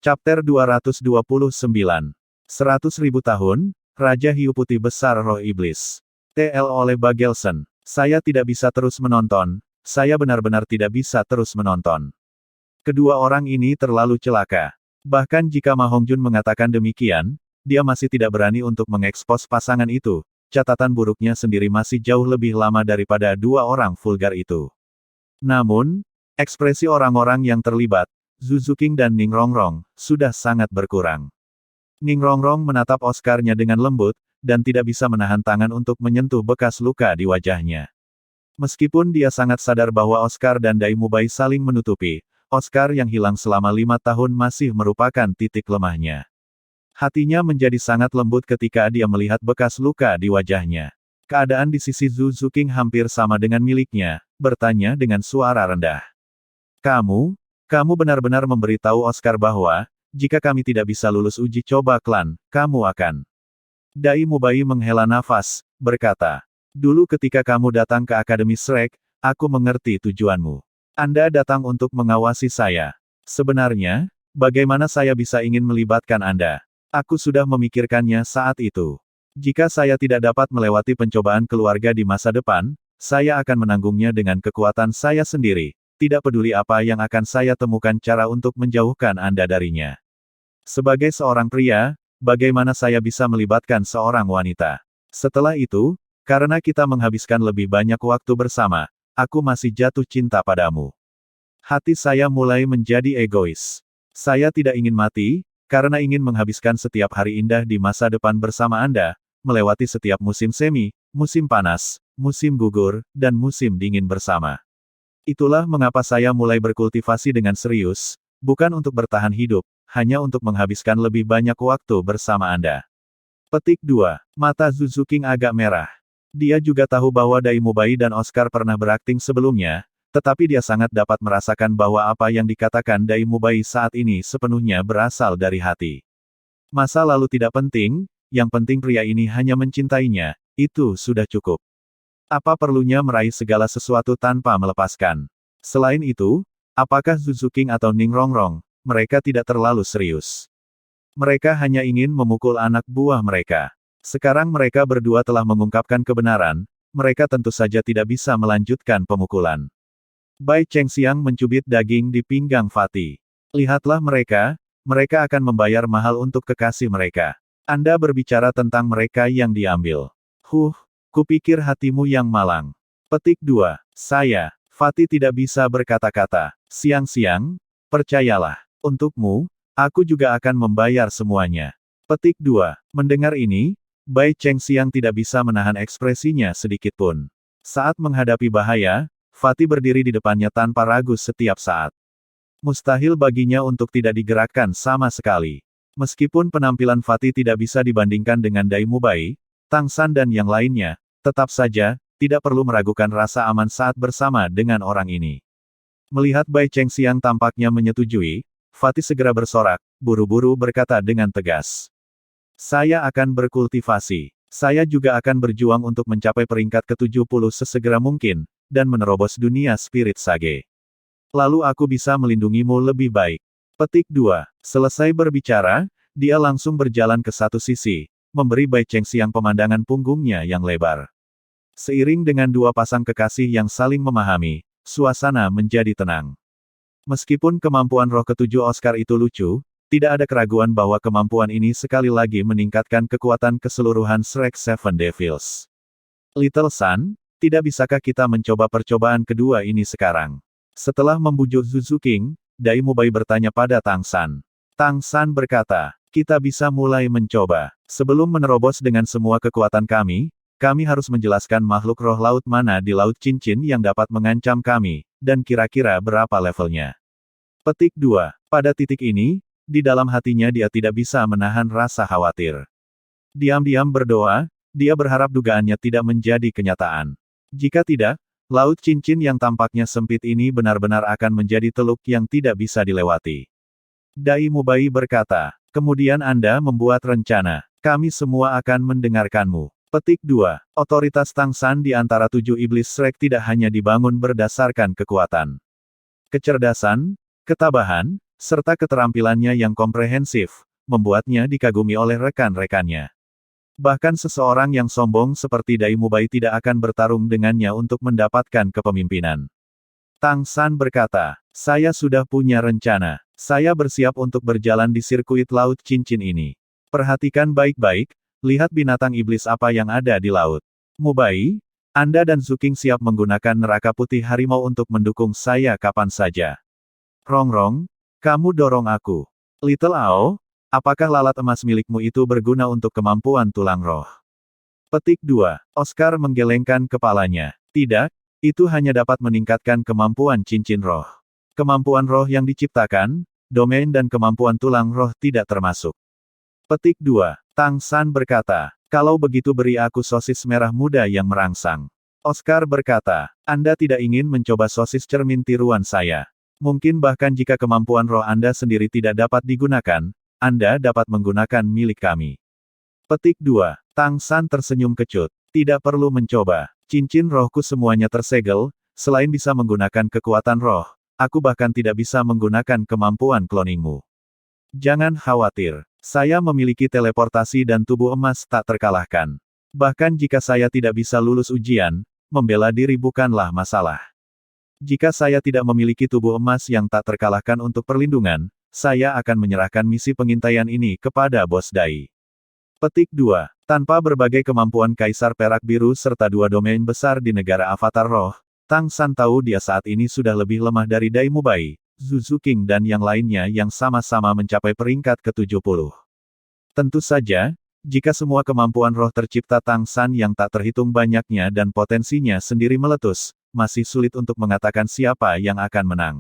Chapter 229. 100.000 tahun, Raja Hiu Putih Besar Roh Iblis. TL oleh Bagelson. Saya tidak bisa terus menonton, saya benar-benar tidak bisa terus menonton. Kedua orang ini terlalu celaka. Bahkan jika Ma Hongjun mengatakan demikian, dia masih tidak berani untuk mengekspos pasangan itu. Catatan buruknya sendiri masih jauh lebih lama daripada dua orang vulgar itu. Namun, ekspresi orang-orang yang terlibat, Zhu Zuqing dan Ning Rongrong, sudah sangat berkurang. Ning Rongrong menatap Oscar-nya dengan lembut, dan tidak bisa menahan tangan untuk menyentuh bekas luka di wajahnya. Meskipun dia sangat sadar bahwa Oscar dan Dai Mubai saling menutupi, Oscar yang hilang selama 5 tahun masih merupakan titik lemahnya. Hatinya menjadi sangat lembut ketika dia melihat bekas luka di wajahnya. Keadaan di sisi Zhu Zuqing hampir sama dengan miliknya, bertanya dengan suara rendah. Kamu benar-benar memberitahu Oscar bahwa, jika kami tidak bisa lulus uji coba klan, kamu akan. Dai Mubai menghela nafas, berkata. Dulu ketika kamu datang ke Akademi Shrek, aku mengerti tujuanmu. Anda datang untuk mengawasi saya. Sebenarnya, bagaimana saya bisa ingin melibatkan Anda? Aku sudah memikirkannya saat itu. Jika saya tidak dapat melewati pencobaan keluarga di masa depan, saya akan menanggungnya dengan kekuatan saya sendiri. Tidak peduli apa yang akan saya temukan cara untuk menjauhkan Anda darinya. Sebagai seorang pria, bagaimana saya bisa melibatkan seorang wanita? Setelah itu, karena kita menghabiskan lebih banyak waktu bersama, aku masih jatuh cinta padamu. Hati saya mulai menjadi egois. Saya tidak ingin mati, karena ingin menghabiskan setiap hari indah di masa depan bersama Anda, melewati setiap musim semi, musim panas, musim gugur, dan musim dingin bersama. Itulah mengapa saya mulai berkultivasi dengan serius, bukan untuk bertahan hidup, hanya untuk menghabiskan lebih banyak waktu bersama Anda. Petik 2. Mata Zhu Zuqing agak merah. Dia juga tahu bahwa Dai Mubai dan Oscar pernah berakting sebelumnya, tetapi dia sangat dapat merasakan bahwa apa yang dikatakan Dai Mubai saat ini sepenuhnya berasal dari hati. Masa lalu tidak penting, yang penting pria ini hanya mencintainya, itu sudah cukup. Apa perlunya meraih segala sesuatu tanpa melepaskan? Selain itu, apakah Zhu Zuqing atau Ning Rongrong, mereka tidak terlalu serius. Mereka hanya ingin memukul anak buah mereka. Sekarang mereka berdua telah mengungkapkan kebenaran, mereka tentu saja tidak bisa melanjutkan pemukulan. Bai Chengxiang mencubit daging di pinggang Fatih. Lihatlah mereka akan membayar mahal untuk kekasih mereka. Anda berbicara tentang mereka yang diambil. Kupikir hatimu yang malang. Petik 2. Fatih tidak bisa berkata-kata. Siang-siang, percayalah. Untukmu, aku juga akan membayar semuanya. Petik 2. Mendengar ini, Bai Chengxiang tidak bisa menahan ekspresinya sedikitpun. Saat menghadapi bahaya, Fatih berdiri di depannya tanpa ragu setiap saat. Mustahil baginya untuk tidak digerakkan sama sekali. Meskipun penampilan Fatih tidak bisa dibandingkan dengan Dai Mubai, Tang San dan yang lainnya, tetap saja, tidak perlu meragukan rasa aman saat bersama dengan orang ini. Melihat Bai Chengxiang tampaknya menyetujui, Fatih segera bersorak, buru-buru berkata dengan tegas. Saya akan berkultivasi. Saya juga akan berjuang untuk mencapai peringkat ke-70 sesegera mungkin, dan menerobos dunia spirit sage. Lalu aku bisa melindungimu lebih baik. Petik 2. Selesai berbicara, dia langsung berjalan ke satu sisi, memberi Bai Chengxiang pemandangan punggungnya yang lebar. Seiring dengan dua pasang kekasih yang saling memahami, suasana menjadi tenang. Meskipun kemampuan roh ketujuh Oscar itu lucu, tidak ada keraguan bahwa kemampuan ini sekali lagi meningkatkan kekuatan keseluruhan Shrek Seven Devils. Little Sun, tidak bisakah kita mencoba percobaan kedua ini sekarang? Setelah membujuk Zhu Zuqing, Dai Mubai bertanya pada Tang San. Tang San berkata, kita bisa mulai mencoba. Sebelum menerobos dengan semua kekuatan kami harus menjelaskan makhluk roh laut mana di Laut Cincin yang dapat mengancam kami, dan kira-kira berapa levelnya. Petik 2. Pada titik ini, di dalam hatinya dia tidak bisa menahan rasa khawatir. Diam-diam berdoa, dia berharap dugaannya tidak menjadi kenyataan. Jika tidak, Laut Cincin yang tampaknya sempit ini benar-benar akan menjadi teluk yang tidak bisa dilewati. Dai Mubai berkata, kemudian Anda membuat rencana. Kami semua akan mendengarkanmu. Petik 2. Otoritas Tang San di antara 7 iblis Shrek tidak hanya dibangun berdasarkan kekuatan. Kecerdasan, ketabahan, serta keterampilannya yang komprehensif, membuatnya dikagumi oleh rekan-rekannya. Bahkan seseorang yang sombong seperti Dai Mubai tidak akan bertarung dengannya untuk mendapatkan kepemimpinan. Tang San berkata, saya sudah punya rencana. Saya bersiap untuk berjalan di sirkuit Laut Cincin ini. Perhatikan baik-baik, lihat binatang iblis apa yang ada di laut. Mubai, Anda dan Zuking siap menggunakan neraka putih harimau untuk mendukung saya kapan saja. Rongrong, kamu dorong aku. Little Ao, apakah lalat emas milikmu itu berguna untuk kemampuan tulang roh? Petik 2. Oscar menggelengkan kepalanya. Tidak, itu hanya dapat meningkatkan kemampuan cincin roh. Kemampuan roh yang diciptakan, domain dan kemampuan tulang roh tidak termasuk. Petik 2. Tang San berkata, kalau begitu beri aku sosis merah muda yang merangsang. Oscar berkata, Anda tidak ingin mencoba sosis cermin tiruan saya. Mungkin bahkan jika kemampuan roh Anda sendiri tidak dapat digunakan, Anda dapat menggunakan milik kami. Petik 2. Tang San tersenyum kecut. Tidak perlu mencoba. Cincin rohku semuanya tersegel, selain bisa menggunakan kekuatan roh, aku bahkan tidak bisa menggunakan kemampuan cloningmu. Jangan khawatir. Saya memiliki teleportasi dan tubuh emas tak terkalahkan. Bahkan jika saya tidak bisa lulus ujian, membela diri bukanlah masalah. Jika saya tidak memiliki tubuh emas yang tak terkalahkan untuk perlindungan, saya akan menyerahkan misi pengintaian ini kepada Bos Dai. Petik 2. Tanpa berbagai kemampuan Kaisar Perak Biru serta 2 domain besar di negara Avatar Roh, Tang San tahu dia saat ini sudah lebih lemah dari Dai Mubai, Zhu Zuking dan yang lainnya yang sama-sama mencapai peringkat ke-70. Tentu saja, jika semua kemampuan roh tercipta Tang San yang tak terhitung banyaknya dan potensinya sendiri meletus, masih sulit untuk mengatakan siapa yang akan menang.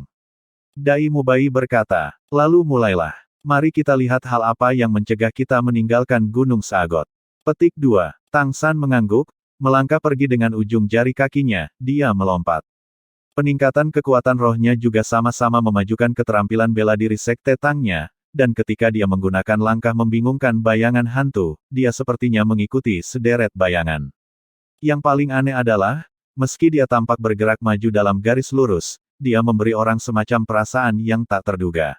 Dai Mubai berkata, lalu mulailah. Mari kita lihat hal apa yang mencegah kita meninggalkan Gunung Saagot. Petik 2. Tang San mengangguk, melangkah pergi dengan ujung jari kakinya, dia melompat. Peningkatan kekuatan rohnya juga sama-sama memajukan keterampilan bela diri sekte Tangnya, dan ketika dia menggunakan langkah membingungkan bayangan hantu, dia sepertinya mengikuti sederet bayangan. Yang paling aneh adalah, meski dia tampak bergerak maju dalam garis lurus, dia memberi orang semacam perasaan yang tak terduga.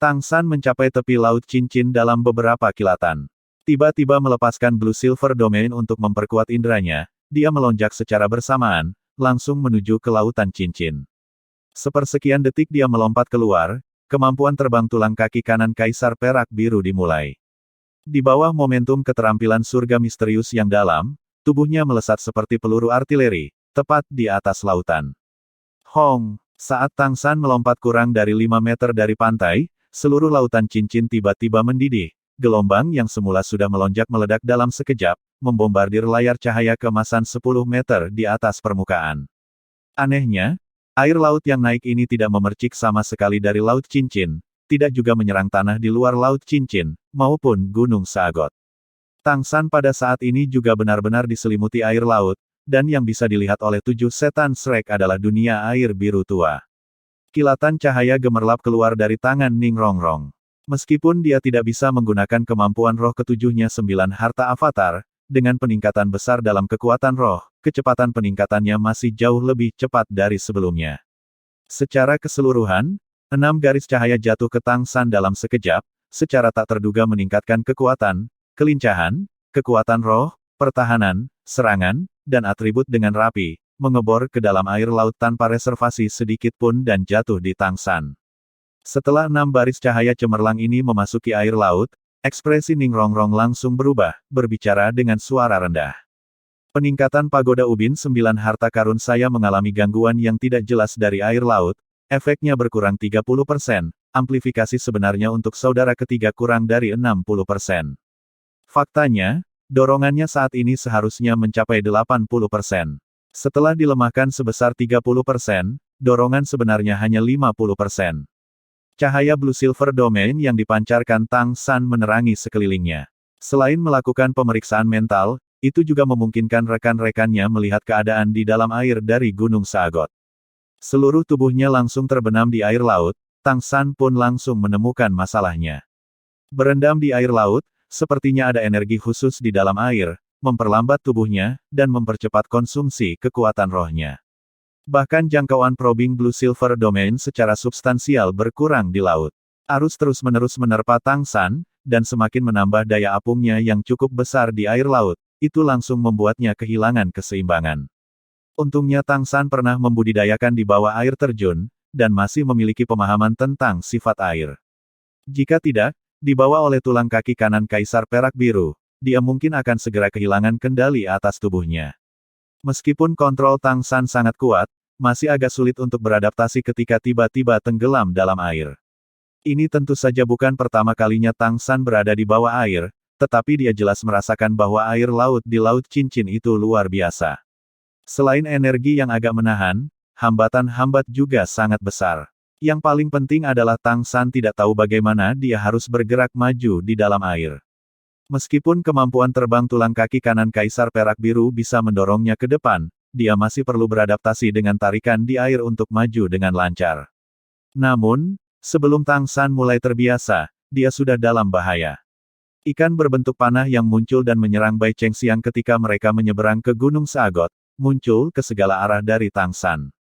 Tang San mencapai tepi Laut Cincin dalam beberapa kilatan. Tiba-tiba melepaskan Blue Silver Domain untuk memperkuat inderanya, dia melonjak secara bersamaan, langsung menuju ke Lautan Cincin. Sepersekian detik dia melompat keluar, kemampuan terbang tulang kaki kanan Kaisar Perak Biru dimulai. Di bawah momentum keterampilan surga misterius yang dalam, tubuhnya melesat seperti peluru artileri, tepat di atas lautan. Hong! Saat Tang San melompat kurang dari 5 meter dari pantai, seluruh Lautan Cincin tiba-tiba mendidih. Gelombang yang semula sudah melonjak meledak dalam sekejap, membombardir layar cahaya keemasan 10 meter di atas permukaan. Anehnya, air laut yang naik ini tidak memercik sama sekali dari Laut Cincin, tidak juga menyerang tanah di luar Laut Cincin, maupun Gunung Saagot. Tang San pada saat ini juga benar-benar diselimuti air laut, dan yang bisa dilihat oleh 7 setan Shrek adalah dunia air biru tua. Kilatan cahaya gemerlap keluar dari tangan Ning Rongrong. Meskipun dia tidak bisa menggunakan kemampuan roh ketujuhnya 9 harta avatar, dengan peningkatan besar dalam kekuatan roh, kecepatan peningkatannya masih jauh lebih cepat dari sebelumnya. Secara keseluruhan, 6 garis cahaya jatuh ke Tang San dalam sekejap, secara tak terduga meningkatkan kekuatan, kelincahan, kekuatan roh, pertahanan, serangan, dan atribut dengan rapi, mengebor ke dalam air laut tanpa reservasi sedikit pun dan jatuh di Tang San. Setelah 6 baris cahaya cemerlang ini memasuki air laut, ekspresi Ning Rongrong langsung berubah, berbicara dengan suara rendah. Peningkatan pagoda ubin 9 harta karun saya mengalami gangguan yang tidak jelas dari air laut, efeknya berkurang 30%, amplifikasi sebenarnya untuk saudara ketiga kurang dari 60%. Faktanya, dorongannya saat ini seharusnya mencapai 80%. Setelah dilemahkan sebesar 30%, dorongan sebenarnya hanya 50%. Cahaya Blue Silver Domain yang dipancarkan Tang San menerangi sekelilingnya. Selain melakukan pemeriksaan mental, itu juga memungkinkan rekan-rekannya melihat keadaan di dalam air dari Gunung Saagot. Seluruh tubuhnya langsung terbenam di air laut, Tang San pun langsung menemukan masalahnya. Berendam di air laut, sepertinya ada energi khusus di dalam air, memperlambat tubuhnya, dan mempercepat konsumsi kekuatan rohnya. Bahkan jangkauan probing Blue Silver Domain secara substansial berkurang di laut. Arus terus-menerus menerpa Tang San, dan semakin menambah daya apungnya yang cukup besar di air laut, itu langsung membuatnya kehilangan keseimbangan. Untungnya Tang San pernah membudidayakan di bawah air terjun, dan masih memiliki pemahaman tentang sifat air. Jika tidak, dibawa oleh tulang kaki kanan Kaisar Perak Biru, dia mungkin akan segera kehilangan kendali atas tubuhnya. Meskipun kontrol Tang San sangat kuat, masih agak sulit untuk beradaptasi ketika tiba-tiba tenggelam dalam air. Ini tentu saja bukan pertama kalinya Tang San berada di bawah air, tetapi dia jelas merasakan bahwa air laut di Laut Cincin itu luar biasa. Selain energi yang agak menahan, hambatan hambat juga sangat besar. Yang paling penting adalah Tang San tidak tahu bagaimana dia harus bergerak maju di dalam air. Meskipun kemampuan terbang tulang kaki kanan Kaisar Perak Biru bisa mendorongnya ke depan, dia masih perlu beradaptasi dengan tarikan di air untuk maju dengan lancar. Namun, sebelum Tang San mulai terbiasa, dia sudah dalam bahaya. Ikan berbentuk panah yang muncul dan menyerang Bai Chengxiang ketika mereka menyeberang ke Gunung Sagot, muncul ke segala arah dari Tang San.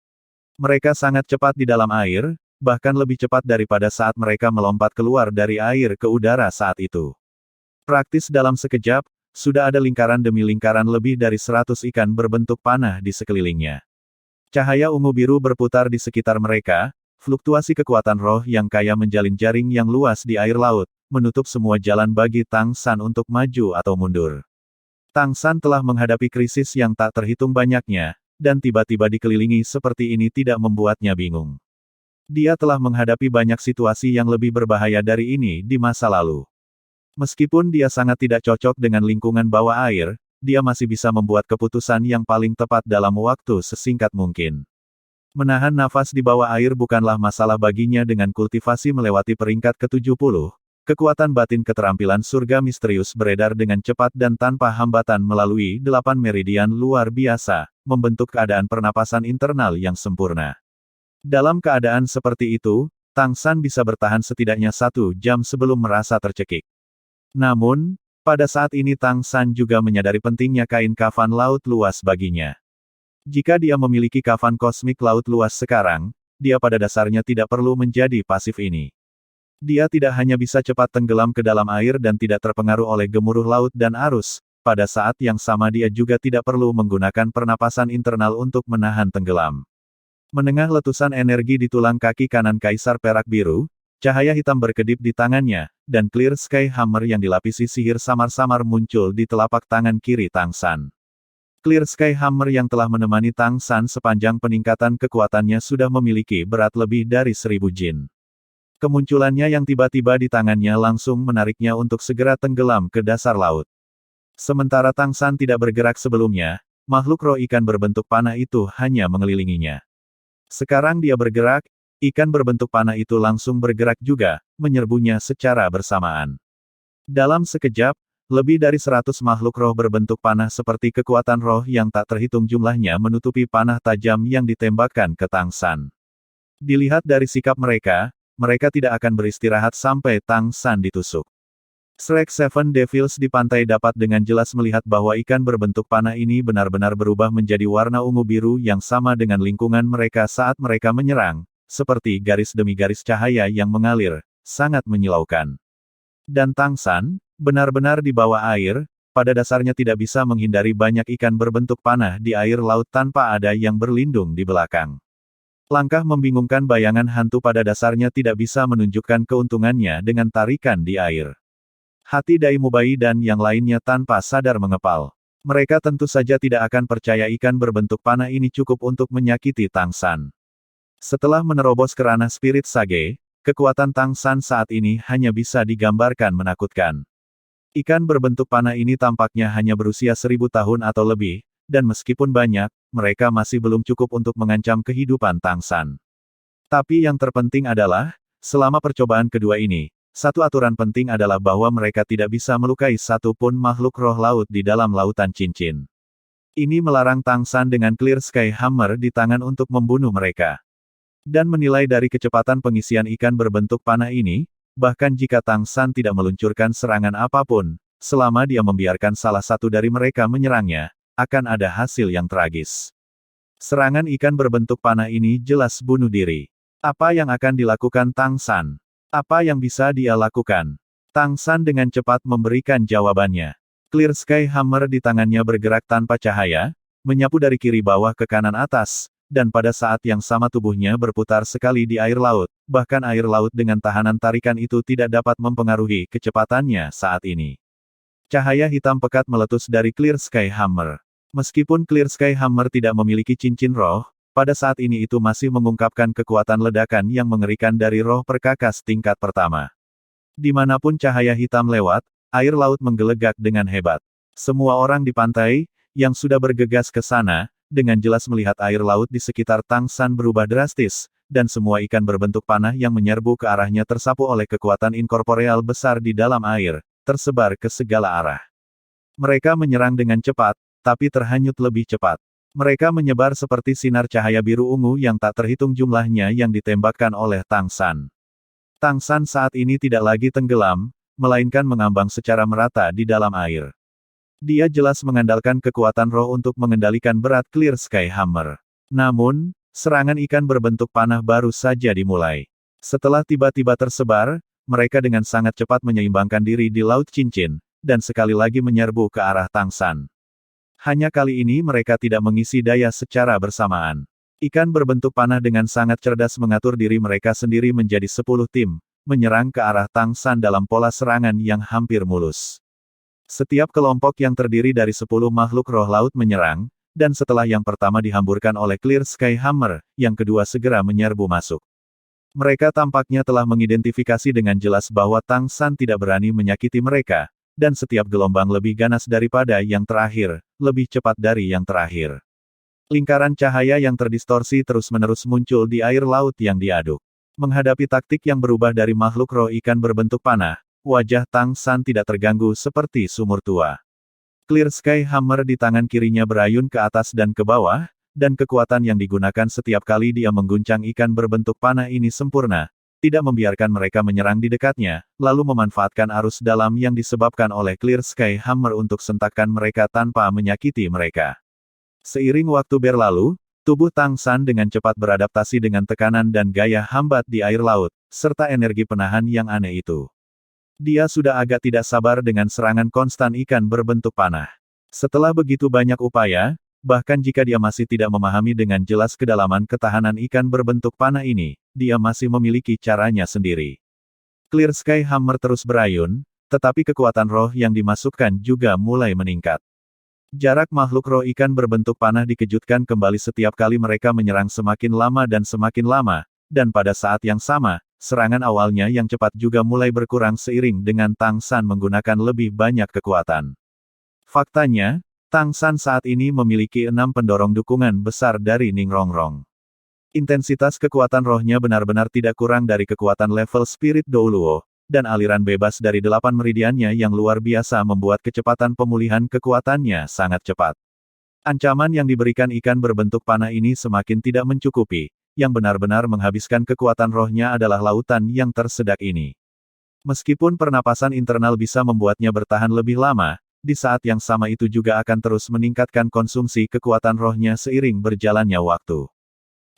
Mereka sangat cepat di dalam air, bahkan lebih cepat daripada saat mereka melompat keluar dari air ke udara saat itu. Praktis dalam sekejap, sudah ada lingkaran demi lingkaran lebih dari 100 ikan berbentuk panah di sekelilingnya. Cahaya ungu biru berputar di sekitar mereka, fluktuasi kekuatan roh yang kaya menjalin jaring yang luas di air laut, menutup semua jalan bagi Tang San untuk maju atau mundur. Tang San telah menghadapi krisis yang tak terhitung banyaknya, dan tiba-tiba dikelilingi seperti ini tidak membuatnya bingung. Dia telah menghadapi banyak situasi yang lebih berbahaya dari ini di masa lalu. Meskipun dia sangat tidak cocok dengan lingkungan bawah air, dia masih bisa membuat keputusan yang paling tepat dalam waktu sesingkat mungkin. Menahan nafas di bawah air bukanlah masalah baginya dengan kultivasi melewati peringkat ke-70. Kekuatan batin keterampilan surga misterius beredar dengan cepat dan tanpa hambatan melalui 8 meridian luar biasa, membentuk keadaan pernapasan internal yang sempurna. Dalam keadaan seperti itu, Tang San bisa bertahan setidaknya 1 jam sebelum merasa tercekik. Namun, pada saat ini Tang San juga menyadari pentingnya kain kafan laut luas baginya. Jika dia memiliki kafan kosmik laut luas sekarang, dia pada dasarnya tidak perlu menjadi pasif ini. Dia tidak hanya bisa cepat tenggelam ke dalam air dan tidak terpengaruh oleh gemuruh laut dan arus, pada saat yang sama dia juga tidak perlu menggunakan pernapasan internal untuk menahan tenggelam. Menengah letusan energi di tulang kaki kanan Kaisar Perak Biru, cahaya hitam berkedip di tangannya, dan Clear Sky Hammer yang dilapisi sihir samar-samar muncul di telapak tangan kiri Tang San. Clear Sky Hammer yang telah menemani Tang San sepanjang peningkatan kekuatannya sudah memiliki berat lebih dari 1000 jin. Kemunculannya yang tiba-tiba di tangannya langsung menariknya untuk segera tenggelam ke dasar laut. Sementara Tang San tidak bergerak sebelumnya, makhluk roh ikan berbentuk panah itu hanya mengelilinginya. Sekarang dia bergerak, ikan berbentuk panah itu langsung bergerak juga, menyerbunya secara bersamaan. Dalam sekejap, lebih dari 100 makhluk roh berbentuk panah seperti kekuatan roh yang tak terhitung jumlahnya menutupi panah tajam yang ditembakkan ke Tang San. Dilihat dari sikap mereka, mereka tidak akan beristirahat sampai Tang San ditusuk. Shrek Seven Devils di pantai dapat dengan jelas melihat bahwa ikan berbentuk panah ini benar-benar berubah menjadi warna ungu biru yang sama dengan lingkungan mereka saat mereka menyerang, seperti garis demi garis cahaya yang mengalir, sangat menyilaukan. Dan Tang San, benar-benar di bawah air, pada dasarnya tidak bisa menghindari banyak ikan berbentuk panah di air laut tanpa ada yang berlindung di belakang. Langkah membingungkan bayangan hantu pada dasarnya tidak bisa menunjukkan keuntungannya dengan tarikan di air. Hati Dai Mubai dan yang lainnya tanpa sadar mengepal. Mereka tentu saja tidak akan percaya ikan berbentuk panah ini cukup untuk menyakiti Tang San. Setelah menerobos ke ranah spirit sage, kekuatan Tang San saat ini hanya bisa digambarkan menakutkan. Ikan berbentuk panah ini tampaknya hanya berusia 1000 tahun atau lebih, dan meskipun banyak, mereka masih belum cukup untuk mengancam kehidupan Tang San. Tapi yang terpenting adalah, selama percobaan kedua ini, satu aturan penting adalah bahwa mereka tidak bisa melukai satu pun makhluk roh laut di dalam lautan cincin. Ini melarang Tang San dengan Clear Sky Hammer di tangan untuk membunuh mereka. Dan menilai dari kecepatan pengisian ikan berbentuk panah ini, bahkan jika Tang San tidak meluncurkan serangan apapun, selama dia membiarkan salah satu dari mereka menyerangnya, akan ada hasil yang tragis. Serangan ikan berbentuk panah ini jelas bunuh diri. Apa yang akan dilakukan Tang San? Apa yang bisa dia lakukan? Tang San dengan cepat memberikan jawabannya. Clear Sky Hammer di tangannya bergerak tanpa cahaya, menyapu dari kiri bawah ke kanan atas, dan pada saat yang sama tubuhnya berputar sekali di air laut, bahkan air laut dengan tahanan tarikan itu tidak dapat mempengaruhi kecepatannya saat ini. Cahaya hitam pekat meletus dari Clear Sky Hammer. Meskipun Clear Sky Hammer tidak memiliki cincin roh, pada saat ini itu masih mengungkapkan kekuatan ledakan yang mengerikan dari roh perkakas tingkat pertama. Dimanapun cahaya hitam lewat, air laut menggelegak dengan hebat. Semua orang di pantai, yang sudah bergegas ke sana, dengan jelas melihat air laut di sekitar Tang San berubah drastis, dan semua ikan berbentuk panah yang menyerbu ke arahnya tersapu oleh kekuatan inkorporeal besar di dalam air, tersebar ke segala arah. Mereka menyerang dengan cepat, tapi terhanyut lebih cepat. Mereka menyebar seperti sinar cahaya biru ungu yang tak terhitung jumlahnya yang ditembakkan oleh Tang San. Tang San saat ini tidak lagi tenggelam, melainkan mengambang secara merata di dalam air. Dia jelas mengandalkan kekuatan roh untuk mengendalikan berat Clear Sky Hammer. Namun, serangan ikan berbentuk panah baru saja dimulai. Setelah tiba-tiba tersebar, mereka dengan sangat cepat menyeimbangkan diri di Laut Cincin, dan sekali lagi menyerbu ke arah Tang San. Hanya kali ini mereka tidak mengisi daya secara bersamaan. Ikan berbentuk panah dengan sangat cerdas mengatur diri mereka sendiri menjadi 10 tim, menyerang ke arah Tang San dalam pola serangan yang hampir mulus. Setiap kelompok yang terdiri dari 10 makhluk roh laut menyerang, dan setelah yang pertama dihamburkan oleh Clear Sky Hammer, yang kedua segera menyerbu masuk. Mereka tampaknya telah mengidentifikasi dengan jelas bahwa Tang San tidak berani menyakiti mereka, dan setiap gelombang lebih ganas daripada yang terakhir, lebih cepat dari yang terakhir. Lingkaran cahaya yang terdistorsi terus-menerus muncul di air laut yang diaduk. Menghadapi taktik yang berubah dari makhluk roh ikan berbentuk panah, wajah Tang San tidak terganggu seperti sumur tua. Clear Sky Hammer di tangan kirinya berayun ke atas dan ke bawah, dan kekuatan yang digunakan setiap kali dia mengguncang ikan berbentuk panah ini sempurna, tidak membiarkan mereka menyerang di dekatnya, lalu memanfaatkan arus dalam yang disebabkan oleh Clear Sky Hammer untuk sentakkan mereka tanpa menyakiti mereka. Seiring waktu berlalu, tubuh Tang San dengan cepat beradaptasi dengan tekanan dan gaya hambat di air laut, serta energi penahan yang aneh itu. Dia sudah agak tidak sabar dengan serangan konstan ikan berbentuk panah. Setelah begitu banyak upaya, bahkan jika dia masih tidak memahami dengan jelas kedalaman ketahanan ikan berbentuk panah ini, dia masih memiliki caranya sendiri. Clear Sky Hammer terus berayun, tetapi kekuatan roh yang dimasukkan juga mulai meningkat. Jarak makhluk roh ikan berbentuk panah dikejutkan kembali setiap kali mereka menyerang semakin lama, dan pada saat yang sama, serangan awalnya yang cepat juga mulai berkurang seiring dengan Tang San menggunakan lebih banyak kekuatan. Faktanya, Tang San saat ini memiliki 6 pendorong dukungan besar dari Ning Rongrong. Intensitas kekuatan rohnya benar-benar tidak kurang dari kekuatan level Spirit Douluo, dan aliran bebas dari 8 meridiannya yang luar biasa membuat kecepatan pemulihan kekuatannya sangat cepat. Ancaman yang diberikan ikan berbentuk panah ini semakin tidak mencukupi, yang benar-benar menghabiskan kekuatan rohnya adalah lautan yang tersedak ini. Meskipun pernapasan internal bisa membuatnya bertahan lebih lama, di saat yang sama itu juga akan terus meningkatkan konsumsi kekuatan rohnya seiring berjalannya waktu.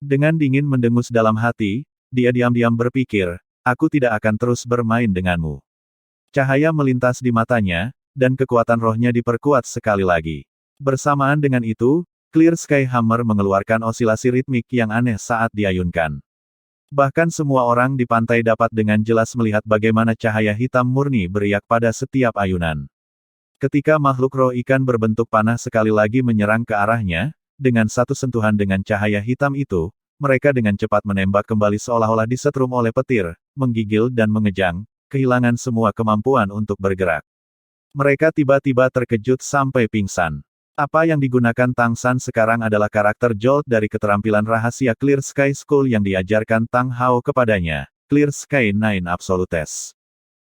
Dengan dingin mendengus dalam hati, dia diam-diam berpikir, aku tidak akan terus bermain denganmu. Cahaya melintas di matanya, dan kekuatan rohnya diperkuat sekali lagi. Bersamaan dengan itu, Clear Sky Hammer mengeluarkan osilasi ritmik yang aneh saat diayunkan. Bahkan semua orang di pantai dapat dengan jelas melihat bagaimana cahaya hitam murni beriak pada setiap ayunan. Ketika makhluk roh ikan berbentuk panah sekali lagi menyerang ke arahnya, dengan satu sentuhan dengan cahaya hitam itu, mereka dengan cepat menembak kembali seolah-olah disetrum oleh petir, menggigil dan mengejang, kehilangan semua kemampuan untuk bergerak. Mereka tiba-tiba terkejut sampai pingsan. Apa yang digunakan Tang San sekarang adalah karakter Jolt dari keterampilan rahasia Clear Sky School yang diajarkan Tang Hao kepadanya, Clear Sky Nine Absolutes.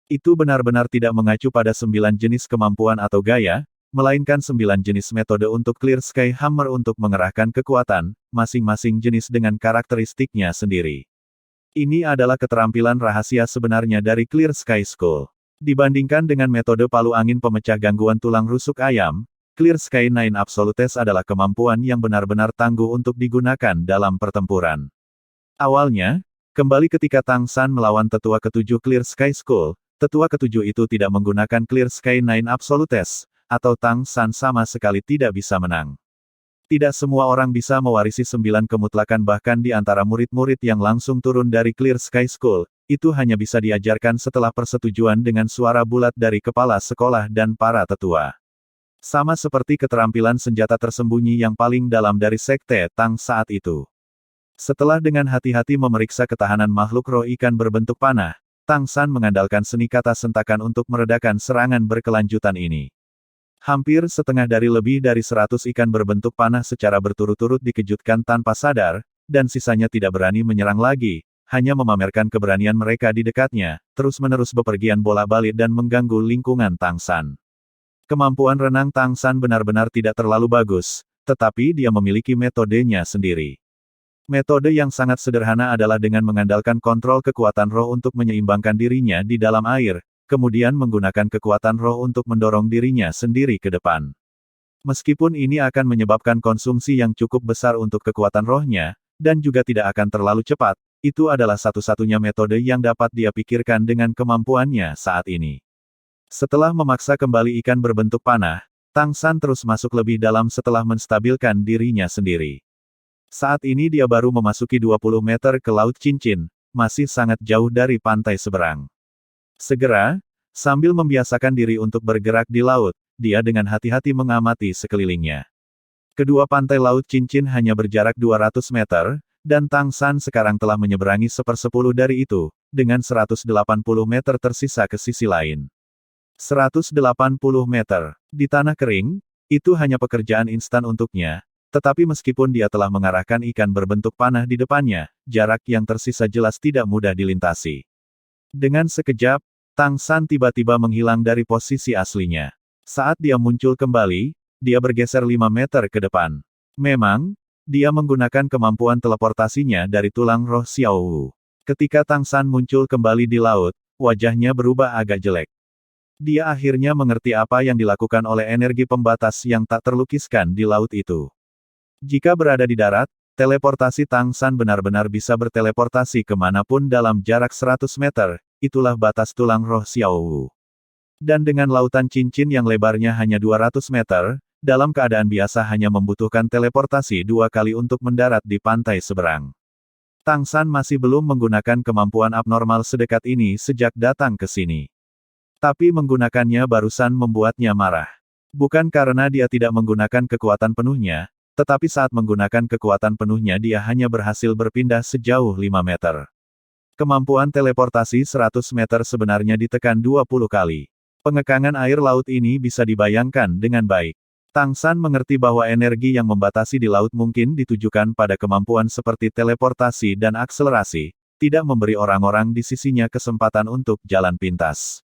Itu benar-benar tidak mengacu pada 9 jenis kemampuan atau gaya, melainkan 9 jenis metode untuk Clear Sky Hammer untuk mengerahkan kekuatan, masing-masing jenis dengan karakteristiknya sendiri. Ini adalah keterampilan rahasia sebenarnya dari Clear Sky School. Dibandingkan dengan metode palu angin pemecah gangguan tulang rusuk ayam, Clear Sky Nine Absolutes adalah kemampuan yang benar-benar tangguh untuk digunakan dalam pertempuran. Awalnya, Kembali ketika Tang San melawan tetua ketujuh Clear Sky School, tetua ketujuh itu tidak menggunakan Clear Sky Nine Absolutes, atau Tang San sama sekali tidak bisa menang. Tidak semua orang bisa mewarisi 9 kemutlakan bahkan di antara murid-murid yang langsung turun dari Clear Sky School, itu hanya bisa diajarkan setelah persetujuan dengan suara bulat dari kepala sekolah dan para tetua. Sama seperti keterampilan senjata tersembunyi yang paling dalam dari Sekte Tang saat itu. Setelah dengan hati-hati memeriksa ketahanan makhluk roh ikan berbentuk panah, Tang San mengandalkan seni kata sentakan untuk meredakan serangan berkelanjutan ini. Hampir setengah dari lebih dari 100 ikan berbentuk panah secara berturut-turut dikejutkan tanpa sadar, dan sisanya tidak berani menyerang lagi, hanya memamerkan keberanian mereka di dekatnya, terus-menerus bepergian bolak-balik dan mengganggu lingkungan Tang San. Kemampuan renang Tang San benar-benar tidak terlalu bagus, tetapi dia memiliki metodenya sendiri. Metode yang sangat sederhana adalah dengan mengandalkan kontrol kekuatan roh untuk menyeimbangkan dirinya di dalam air, kemudian menggunakan kekuatan roh untuk mendorong dirinya sendiri ke depan. Meskipun ini akan menyebabkan konsumsi yang cukup besar untuk kekuatan rohnya, dan juga tidak akan terlalu cepat, itu adalah satu-satunya metode yang dapat dia pikirkan dengan kemampuannya saat ini. Setelah memaksa kembali ikan berbentuk panah, Tang San terus masuk lebih dalam setelah menstabilkan dirinya sendiri. Saat ini dia baru memasuki 20 meter ke Laut Cincin, masih sangat jauh dari pantai seberang. Segera, sambil membiasakan diri untuk bergerak di laut, dia dengan hati-hati mengamati sekelilingnya. Kedua pantai Laut Cincin hanya berjarak 200 meter, dan Tang San sekarang telah menyeberangi 1/10 dari itu, dengan 180 meter tersisa ke sisi lain. 180 meter. Di tanah kering, itu hanya pekerjaan instan untuknya, tetapi meskipun dia telah mengarahkan ikan berbentuk panah di depannya, jarak yang tersisa jelas tidak mudah dilintasi. Dengan sekejap, Tang San tiba-tiba menghilang dari posisi aslinya. Saat dia muncul kembali, dia bergeser 5 meter ke depan. Memang, dia menggunakan kemampuan teleportasinya dari tulang roh Xiao Wu. Ketika Tang San muncul kembali di laut, wajahnya berubah agak jelek. Dia akhirnya mengerti apa yang dilakukan oleh energi pembatas yang tak terlukiskan di laut itu. Jika berada di darat, teleportasi Tang San benar-benar bisa berteleportasi kemanapun dalam jarak 100 meter, itulah batas tulang roh Xiao Wu. Dan dengan lautan cincin yang lebarnya hanya 200 meter, dalam keadaan biasa hanya membutuhkan teleportasi 2 kali untuk mendarat di pantai seberang. Tang San masih belum menggunakan kemampuan abnormal sedekat ini sejak datang ke sini. Tapi menggunakannya barusan membuatnya marah. Bukan karena dia tidak menggunakan kekuatan penuhnya, tetapi saat menggunakan kekuatan penuhnya dia hanya berhasil berpindah sejauh 5 meter. Kemampuan teleportasi 100 meter sebenarnya ditekan 20 kali. Pengekangan air laut ini bisa dibayangkan dengan baik. Tang San mengerti bahwa energi yang membatasi di laut mungkin ditujukan pada kemampuan seperti teleportasi dan akselerasi, tidak memberi orang-orang di sisinya kesempatan untuk jalan pintas.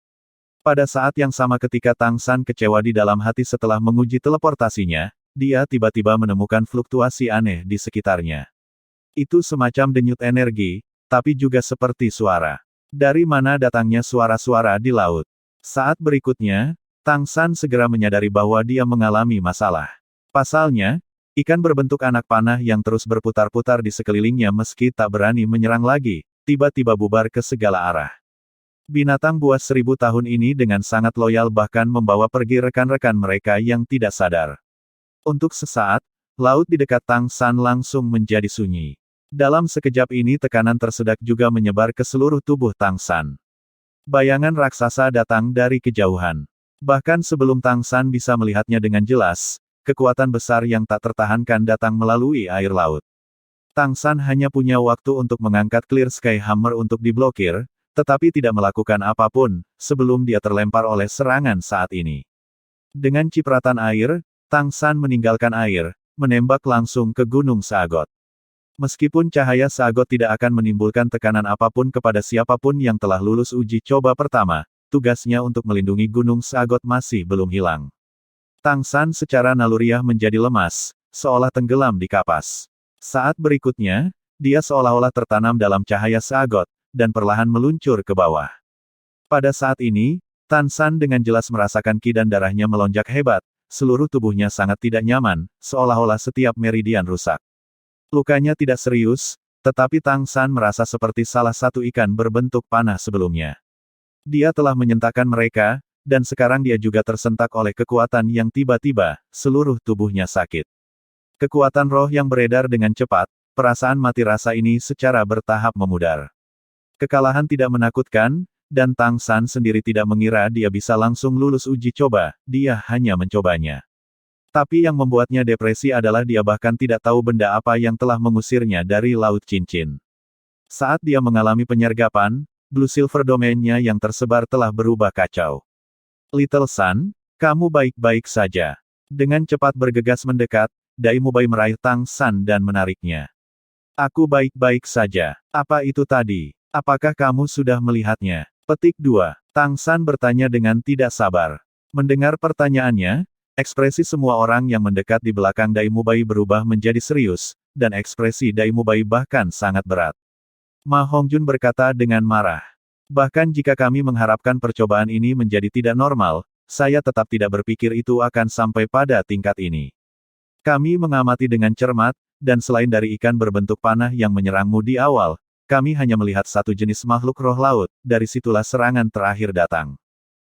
Pada saat yang sama ketika Tang San kecewa di dalam hati setelah menguji teleportasinya, dia tiba-tiba menemukan fluktuasi aneh di sekitarnya. Itu semacam denyut energi, tapi juga seperti suara. Dari mana datangnya suara-suara di laut? Saat berikutnya, Tang San segera menyadari bahwa dia mengalami masalah. Pasalnya, ikan berbentuk anak panah yang terus berputar-putar di sekelilingnya meski tak berani menyerang lagi, tiba-tiba bubar ke segala arah. Binatang buas 1000 tahun ini dengan sangat loyal bahkan membawa pergi rekan-rekan mereka yang tidak sadar. Untuk sesaat, laut di dekat Tang San langsung menjadi sunyi. Dalam sekejap ini tekanan tersedak juga menyebar ke seluruh tubuh Tang San. Bayangan raksasa datang dari kejauhan. Bahkan sebelum Tang San bisa melihatnya dengan jelas, kekuatan besar yang tak tertahankan datang melalui air laut. Tang San hanya punya waktu untuk mengangkat Clear Sky Hammer untuk diblokir, tetapi tidak melakukan apapun, sebelum dia terlempar oleh serangan saat ini. Dengan cipratan air, Tang San meninggalkan air, menembak langsung ke Gunung Saagot. Meskipun cahaya Saagot tidak akan menimbulkan tekanan apapun kepada siapapun yang telah lulus uji coba pertama, tugasnya untuk melindungi Gunung Saagot masih belum hilang. Tang San secara naluriah menjadi lemas, seolah tenggelam di kapas. Saat berikutnya, dia seolah-olah tertanam dalam cahaya Saagot, dan perlahan meluncur ke bawah. Pada saat ini, Tang San dengan jelas merasakan ki dan darahnya melonjak hebat, seluruh tubuhnya sangat tidak nyaman, seolah-olah setiap meridian rusak. Lukanya tidak serius, Tetapi Tang San merasa seperti salah satu ikan berbentuk panah sebelumnya. Dia telah menyentakkan mereka, dan sekarang dia juga tersentak oleh kekuatan yang tiba-tiba, seluruh tubuhnya sakit. Kekuatan roh yang beredar dengan cepat, perasaan mati rasa ini secara bertahap memudar. Kekalahan tidak menakutkan, dan Tang San sendiri tidak mengira dia bisa langsung lulus uji coba, dia hanya mencobanya. Tapi yang membuatnya depresi adalah dia bahkan tidak tahu benda apa yang telah mengusirnya dari Laut Cincin. Saat dia mengalami penyergapan, Blue Silver Domain-nya yang tersebar telah berubah kacau. Little Sun, kamu baik-baik saja. Dengan cepat bergegas mendekat, Dai Mubai meraih Tang San dan menariknya. Aku baik-baik saja. Apa itu tadi? Apakah kamu sudah melihatnya? Petik 2. Tang San bertanya dengan tidak sabar. Mendengar pertanyaannya, ekspresi semua orang yang mendekat di belakang Dai Mubai berubah menjadi serius, dan ekspresi Dai Mubai bahkan sangat berat. Ma Hongjun berkata dengan marah. Bahkan jika kami mengharapkan percobaan ini menjadi tidak normal, saya tetap tidak berpikir itu akan sampai pada tingkat ini. Kami mengamati dengan cermat, dan selain dari ikan berbentuk panah yang menyerangmu di awal, kami hanya melihat satu jenis makhluk roh laut, dari situlah serangan terakhir datang.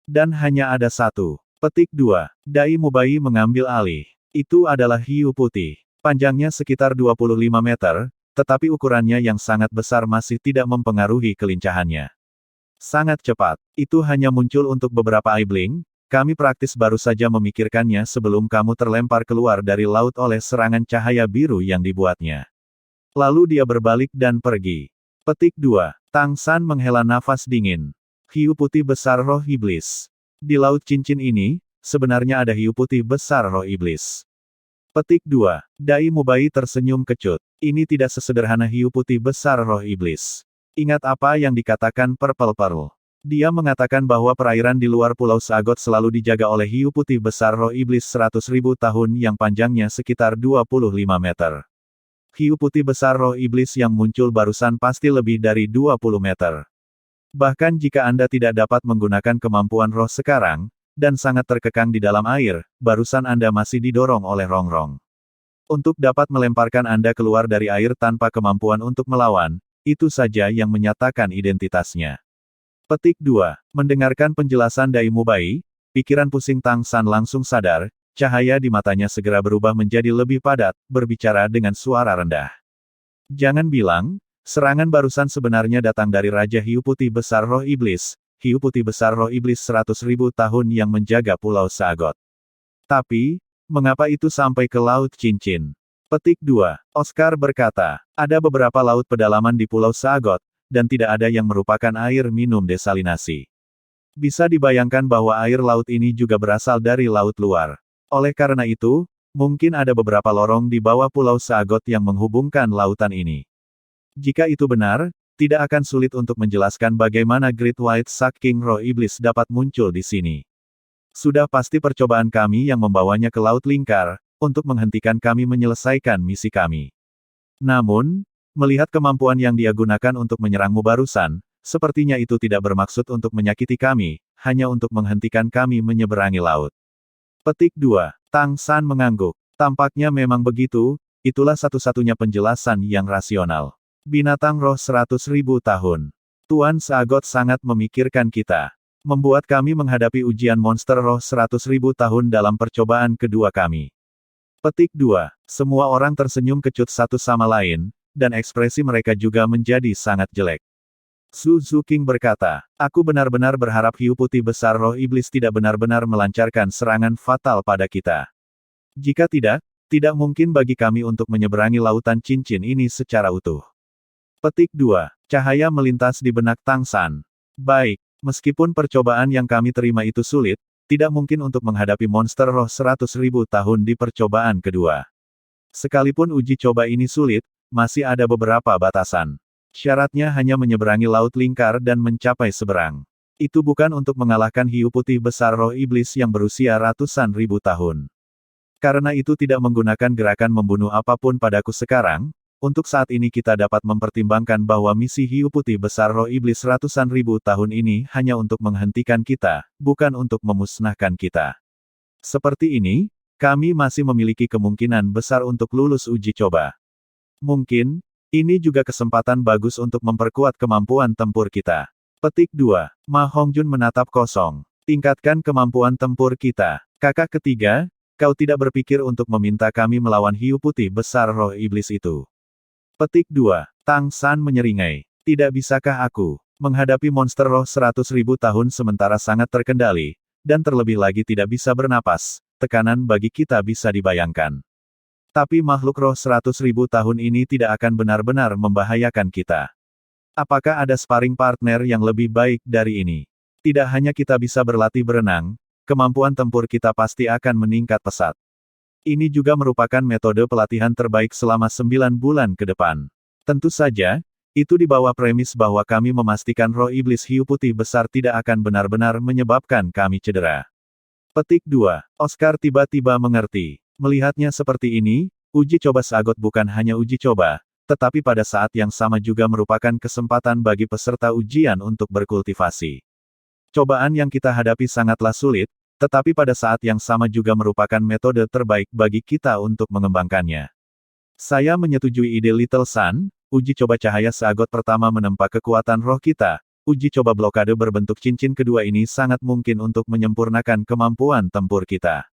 Dan hanya ada satu. Petik 2. Dai Mubai mengambil alih. Itu adalah hiu putih. Panjangnya sekitar 25 meter, tetapi ukurannya yang sangat besar masih tidak mempengaruhi kelincahannya. Sangat cepat. Itu hanya muncul untuk beberapa aibling, kami praktis baru saja memikirkannya sebelum kamu terlempar keluar dari laut oleh serangan cahaya biru yang dibuatnya. Lalu dia berbalik dan pergi. Petik 2. Tang San menghela nafas dingin. Hiu putih besar roh iblis. Di Laut Cincin ini, sebenarnya ada hiu putih besar roh iblis. Petik 2. Dai Mubai tersenyum kecut. Ini tidak sesederhana hiu putih besar roh iblis. Ingat apa yang dikatakan Purple Pearl. Dia mengatakan bahwa perairan di luar Pulau Sagot selalu dijaga oleh hiu putih besar roh iblis 100.000 tahun yang panjangnya sekitar 25 meter. Hiu putih besar roh iblis yang muncul barusan pasti lebih dari 20 meter. Bahkan jika Anda tidak dapat menggunakan kemampuan roh sekarang, dan sangat terkekang di dalam air, barusan Anda masih didorong oleh rongrong. Untuk dapat melemparkan Anda keluar dari air tanpa kemampuan untuk melawan, itu saja yang menyatakan identitasnya. Petik 2. Mendengarkan penjelasan Dai Mubai, pikiran pusing Tang San langsung sadar, cahaya di matanya segera berubah menjadi lebih padat, berbicara dengan suara rendah. Jangan bilang, serangan barusan sebenarnya datang dari Raja Hiu Putih Besar Roh Iblis, Hiu Putih Besar Roh Iblis 100.000 tahun yang menjaga Pulau Sagot. Tapi, mengapa itu sampai ke Laut Cincin? Petik 2. Oscar berkata, ada beberapa laut pedalaman di Pulau Sagot, dan tidak ada yang merupakan air minum desalinasi. Bisa dibayangkan bahwa air laut ini juga berasal dari laut luar. Oleh karena itu, mungkin ada beberapa lorong di bawah Pulau Sagot yang menghubungkan lautan ini. Jika itu benar, tidak akan sulit untuk menjelaskan bagaimana Great White Shark King Roh Iblis dapat muncul di sini. Sudah pasti percobaan kami yang membawanya ke Laut Lingkar, untuk menghentikan kami menyelesaikan misi kami. Namun, melihat kemampuan yang dia gunakan untuk menyerangmu barusan, sepertinya itu tidak bermaksud untuk menyakiti kami, hanya untuk menghentikan kami menyeberangi laut. Petik 2. Tang San mengangguk. Tampaknya memang begitu, itulah satu-satunya penjelasan yang rasional. Binatang roh 100.000 tahun. Tuan Sagot sangat memikirkan kita. Membuat kami menghadapi ujian monster roh 100.000 tahun dalam percobaan kedua kami. Petik 2. Semua orang tersenyum kecut satu sama lain, dan ekspresi mereka juga menjadi sangat jelek. Su Zuking berkata, aku benar-benar berharap hiu putih besar roh iblis tidak benar-benar melancarkan serangan fatal pada kita. Jika tidak, tidak mungkin bagi kami untuk menyeberangi lautan cincin ini secara utuh. Petik 2. Cahaya melintas di benak Tang San. Baik, meskipun percobaan yang kami terima itu sulit, tidak mungkin untuk menghadapi monster roh 100.000 tahun di percobaan kedua. Sekalipun uji coba ini sulit, masih ada beberapa batasan. Syaratnya hanya menyeberangi Laut Lingkar dan mencapai seberang. Itu bukan untuk mengalahkan hiu putih besar roh iblis yang berusia ratusan ribu tahun. Karena itu tidak menggunakan gerakan membunuh apapun padaku sekarang, untuk saat ini kita dapat mempertimbangkan bahwa misi hiu putih besar roh iblis ratusan ribu tahun ini hanya untuk menghentikan kita, bukan untuk memusnahkan kita. Seperti ini, kami masih memiliki kemungkinan besar untuk lulus uji coba. Mungkin, Ini juga kesempatan bagus untuk memperkuat kemampuan tempur kita. Petik 2. Ma Hongjun menatap kosong. Tingkatkan kemampuan tempur kita. Kakak ketiga, kau tidak berpikir untuk meminta kami melawan hiu putih besar roh iblis itu. Petik 2. Tang San menyeringai. Tidak bisakah aku menghadapi monster roh 100.000 tahun sementara sangat terkendali, dan terlebih lagi tidak bisa bernapas, tekanan bagi kita bisa dibayangkan. Tapi makhluk roh 100.000 tahun ini tidak akan benar-benar membahayakan kita. Apakah ada sparring partner yang lebih baik dari ini? Tidak hanya kita bisa berlatih berenang, kemampuan tempur kita pasti akan meningkat pesat. Ini juga merupakan metode pelatihan terbaik selama 9 bulan ke depan. Tentu saja, itu di bawah premis bahwa kami memastikan roh iblis hiu putih besar tidak akan benar-benar menyebabkan kami cedera. Petik 2. Oscar tiba-tiba mengerti. Melihatnya seperti ini, uji coba Sagot bukan hanya uji coba, tetapi pada saat yang sama juga merupakan kesempatan bagi peserta ujian untuk berkultivasi. Cobaan yang kita hadapi sangatlah sulit, tetapi pada saat yang sama juga merupakan metode terbaik bagi kita untuk mengembangkannya. Saya menyetujui ide Little Sun, uji coba cahaya Sagot pertama menempa kekuatan roh kita, uji coba blokade berbentuk cincin kedua ini sangat mungkin untuk menyempurnakan kemampuan tempur kita.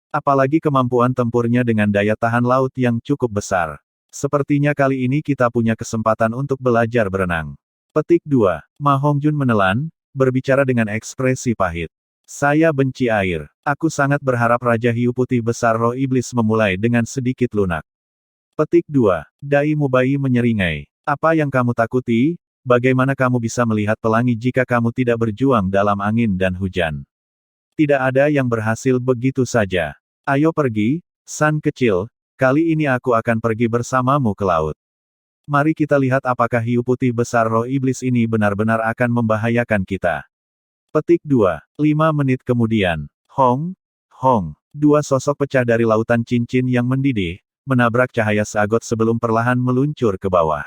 Apalagi kemampuan tempurnya dengan daya tahan laut yang cukup besar. Sepertinya kali ini kita punya kesempatan untuk belajar berenang. Petik 2. Ma Hongjun menelan, berbicara dengan ekspresi pahit. Saya benci air. Aku sangat berharap Raja Hiu Putih Besar Roh Iblis memulai dengan sedikit lunak. Petik 2. Dai Mubai menyeringai. Apa yang kamu takuti? Bagaimana kamu bisa melihat pelangi jika kamu tidak berjuang dalam angin dan hujan? Tidak ada yang berhasil begitu saja. Ayo pergi, San kecil, kali ini aku akan pergi bersamamu ke laut. Mari kita lihat apakah hiu putih besar roh iblis ini benar-benar akan membahayakan kita. Petik 2. 5 menit kemudian. Hong, Hong. Dua sosok pecah dari lautan cincin yang mendidih, menabrak cahaya Sagot sebelum perlahan meluncur ke bawah.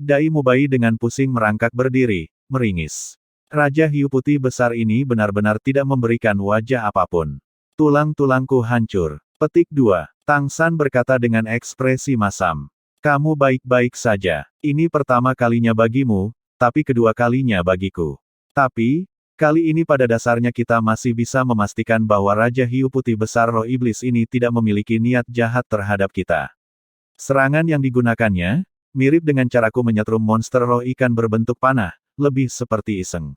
Dai Mubai dengan pusing merangkak berdiri, meringis. Raja hiu putih besar ini benar-benar tidak memberikan wajah apapun. Tulang-tulangku hancur. Petik 2. Tang San berkata dengan ekspresi masam. Kamu baik-baik saja. Ini pertama kalinya bagimu, tapi kedua kalinya bagiku. Tapi, kali ini pada dasarnya kita masih bisa memastikan bahwa Raja Hiu Putih Besar Roh Iblis ini tidak memiliki niat jahat terhadap kita. Serangan yang digunakannya, mirip dengan caraku menyetrum monster roh ikan berbentuk panah, lebih seperti iseng.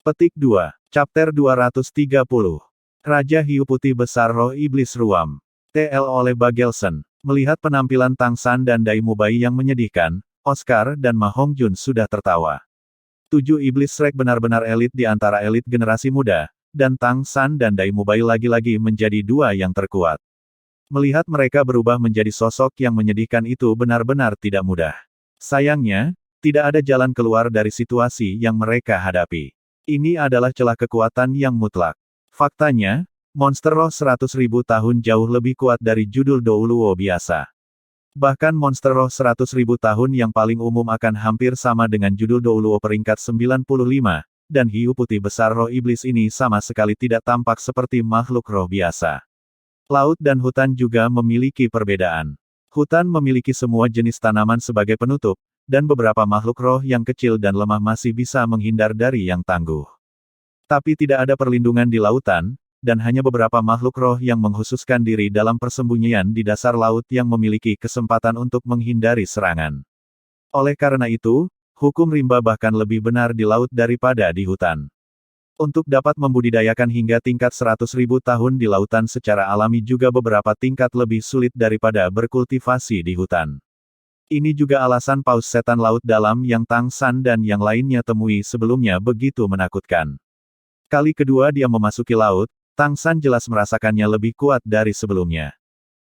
Petik 2. Chapter 230. Raja Hiu Putih Besar Roh Iblis Ruam. TL oleh Bagelson. Melihat penampilan Tang San dan Dai Mubai yang menyedihkan, Oscar dan Ma Hongjun sudah tertawa. 7 iblis Shrek benar-benar elit di antara elit generasi muda, dan Tang San dan Dai Mubai lagi-lagi menjadi dua yang terkuat. Melihat mereka berubah menjadi sosok yang menyedihkan itu benar-benar tidak mudah. Sayangnya, tidak ada jalan keluar dari situasi yang mereka hadapi. Ini adalah celah kekuatan yang mutlak. Faktanya, monster roh 100.000 tahun jauh lebih kuat dari judul Douluo biasa. Bahkan monster roh 100.000 tahun yang paling umum akan hampir sama dengan judul Douluo peringkat 95, dan hiu putih besar roh iblis ini sama sekali tidak tampak seperti makhluk roh biasa. Laut dan hutan juga memiliki perbedaan. Hutan memiliki semua jenis tanaman sebagai penutup, dan beberapa makhluk roh yang kecil dan lemah masih bisa menghindar dari yang tangguh. Tapi tidak ada perlindungan di lautan, dan hanya beberapa makhluk roh yang menghususkan diri dalam persembunyian di dasar laut yang memiliki kesempatan untuk menghindari serangan. Oleh karena itu, hukum rimba bahkan lebih benar di laut daripada di hutan. Untuk dapat membudidayakan hingga tingkat 100.000 tahun di lautan secara alami juga beberapa tingkat lebih sulit daripada berkultivasi di hutan. Ini juga alasan paus setan laut dalam yang Tang San dan yang lainnya temui sebelumnya begitu menakutkan. Kali kedua dia memasuki laut, Tang San jelas merasakannya lebih kuat dari sebelumnya.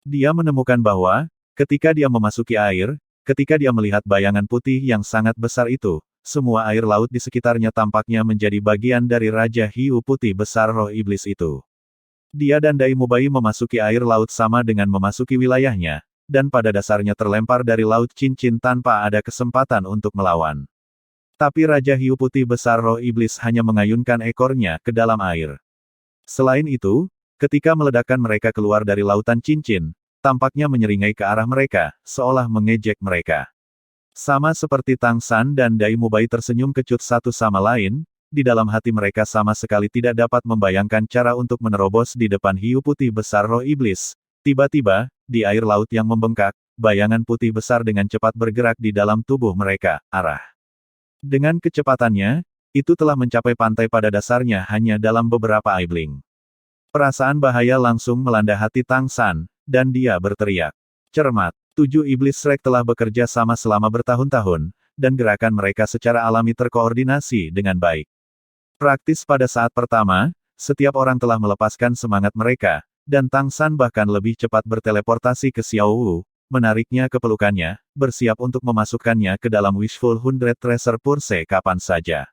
Dia menemukan bahwa, ketika dia memasuki air, ketika dia melihat bayangan putih yang sangat besar itu, semua air laut di sekitarnya tampaknya menjadi bagian dari Raja Hiu Putih Besar Roh Iblis itu. Dia dan Dai Mubai memasuki air laut sama dengan memasuki wilayahnya, dan pada dasarnya terlempar dari laut cincin tanpa ada kesempatan untuk melawan. Tapi Raja Hiu Putih Besar Roh Iblis hanya mengayunkan ekornya ke dalam air. Selain itu, ketika meledakkan mereka keluar dari lautan cincin, tampaknya menyeringai ke arah mereka, seolah mengejek mereka. Sama seperti Tang San dan Dai Mubai tersenyum kecut satu sama lain, di dalam hati mereka sama sekali tidak dapat membayangkan cara untuk menerobos di depan hiu putih besar roh iblis. Tiba-tiba, di air laut yang membengkak, bayangan putih besar dengan cepat bergerak di dalam tubuh mereka, arah. Dengan kecepatannya, itu telah mencapai pantai pada dasarnya hanya dalam beberapa aibling. Perasaan bahaya langsung melanda hati Tang San, dan dia berteriak. Cermat. 7 iblis Shrek telah bekerja sama selama bertahun-tahun, dan gerakan mereka secara alami terkoordinasi dengan baik. Praktis pada saat pertama, setiap orang telah melepaskan semangat mereka, dan Tang San bahkan lebih cepat berteleportasi ke Xiao Wu, menariknya ke pelukannya, bersiap untuk memasukkannya ke dalam Wishful 100 Treasure Purse kapan saja.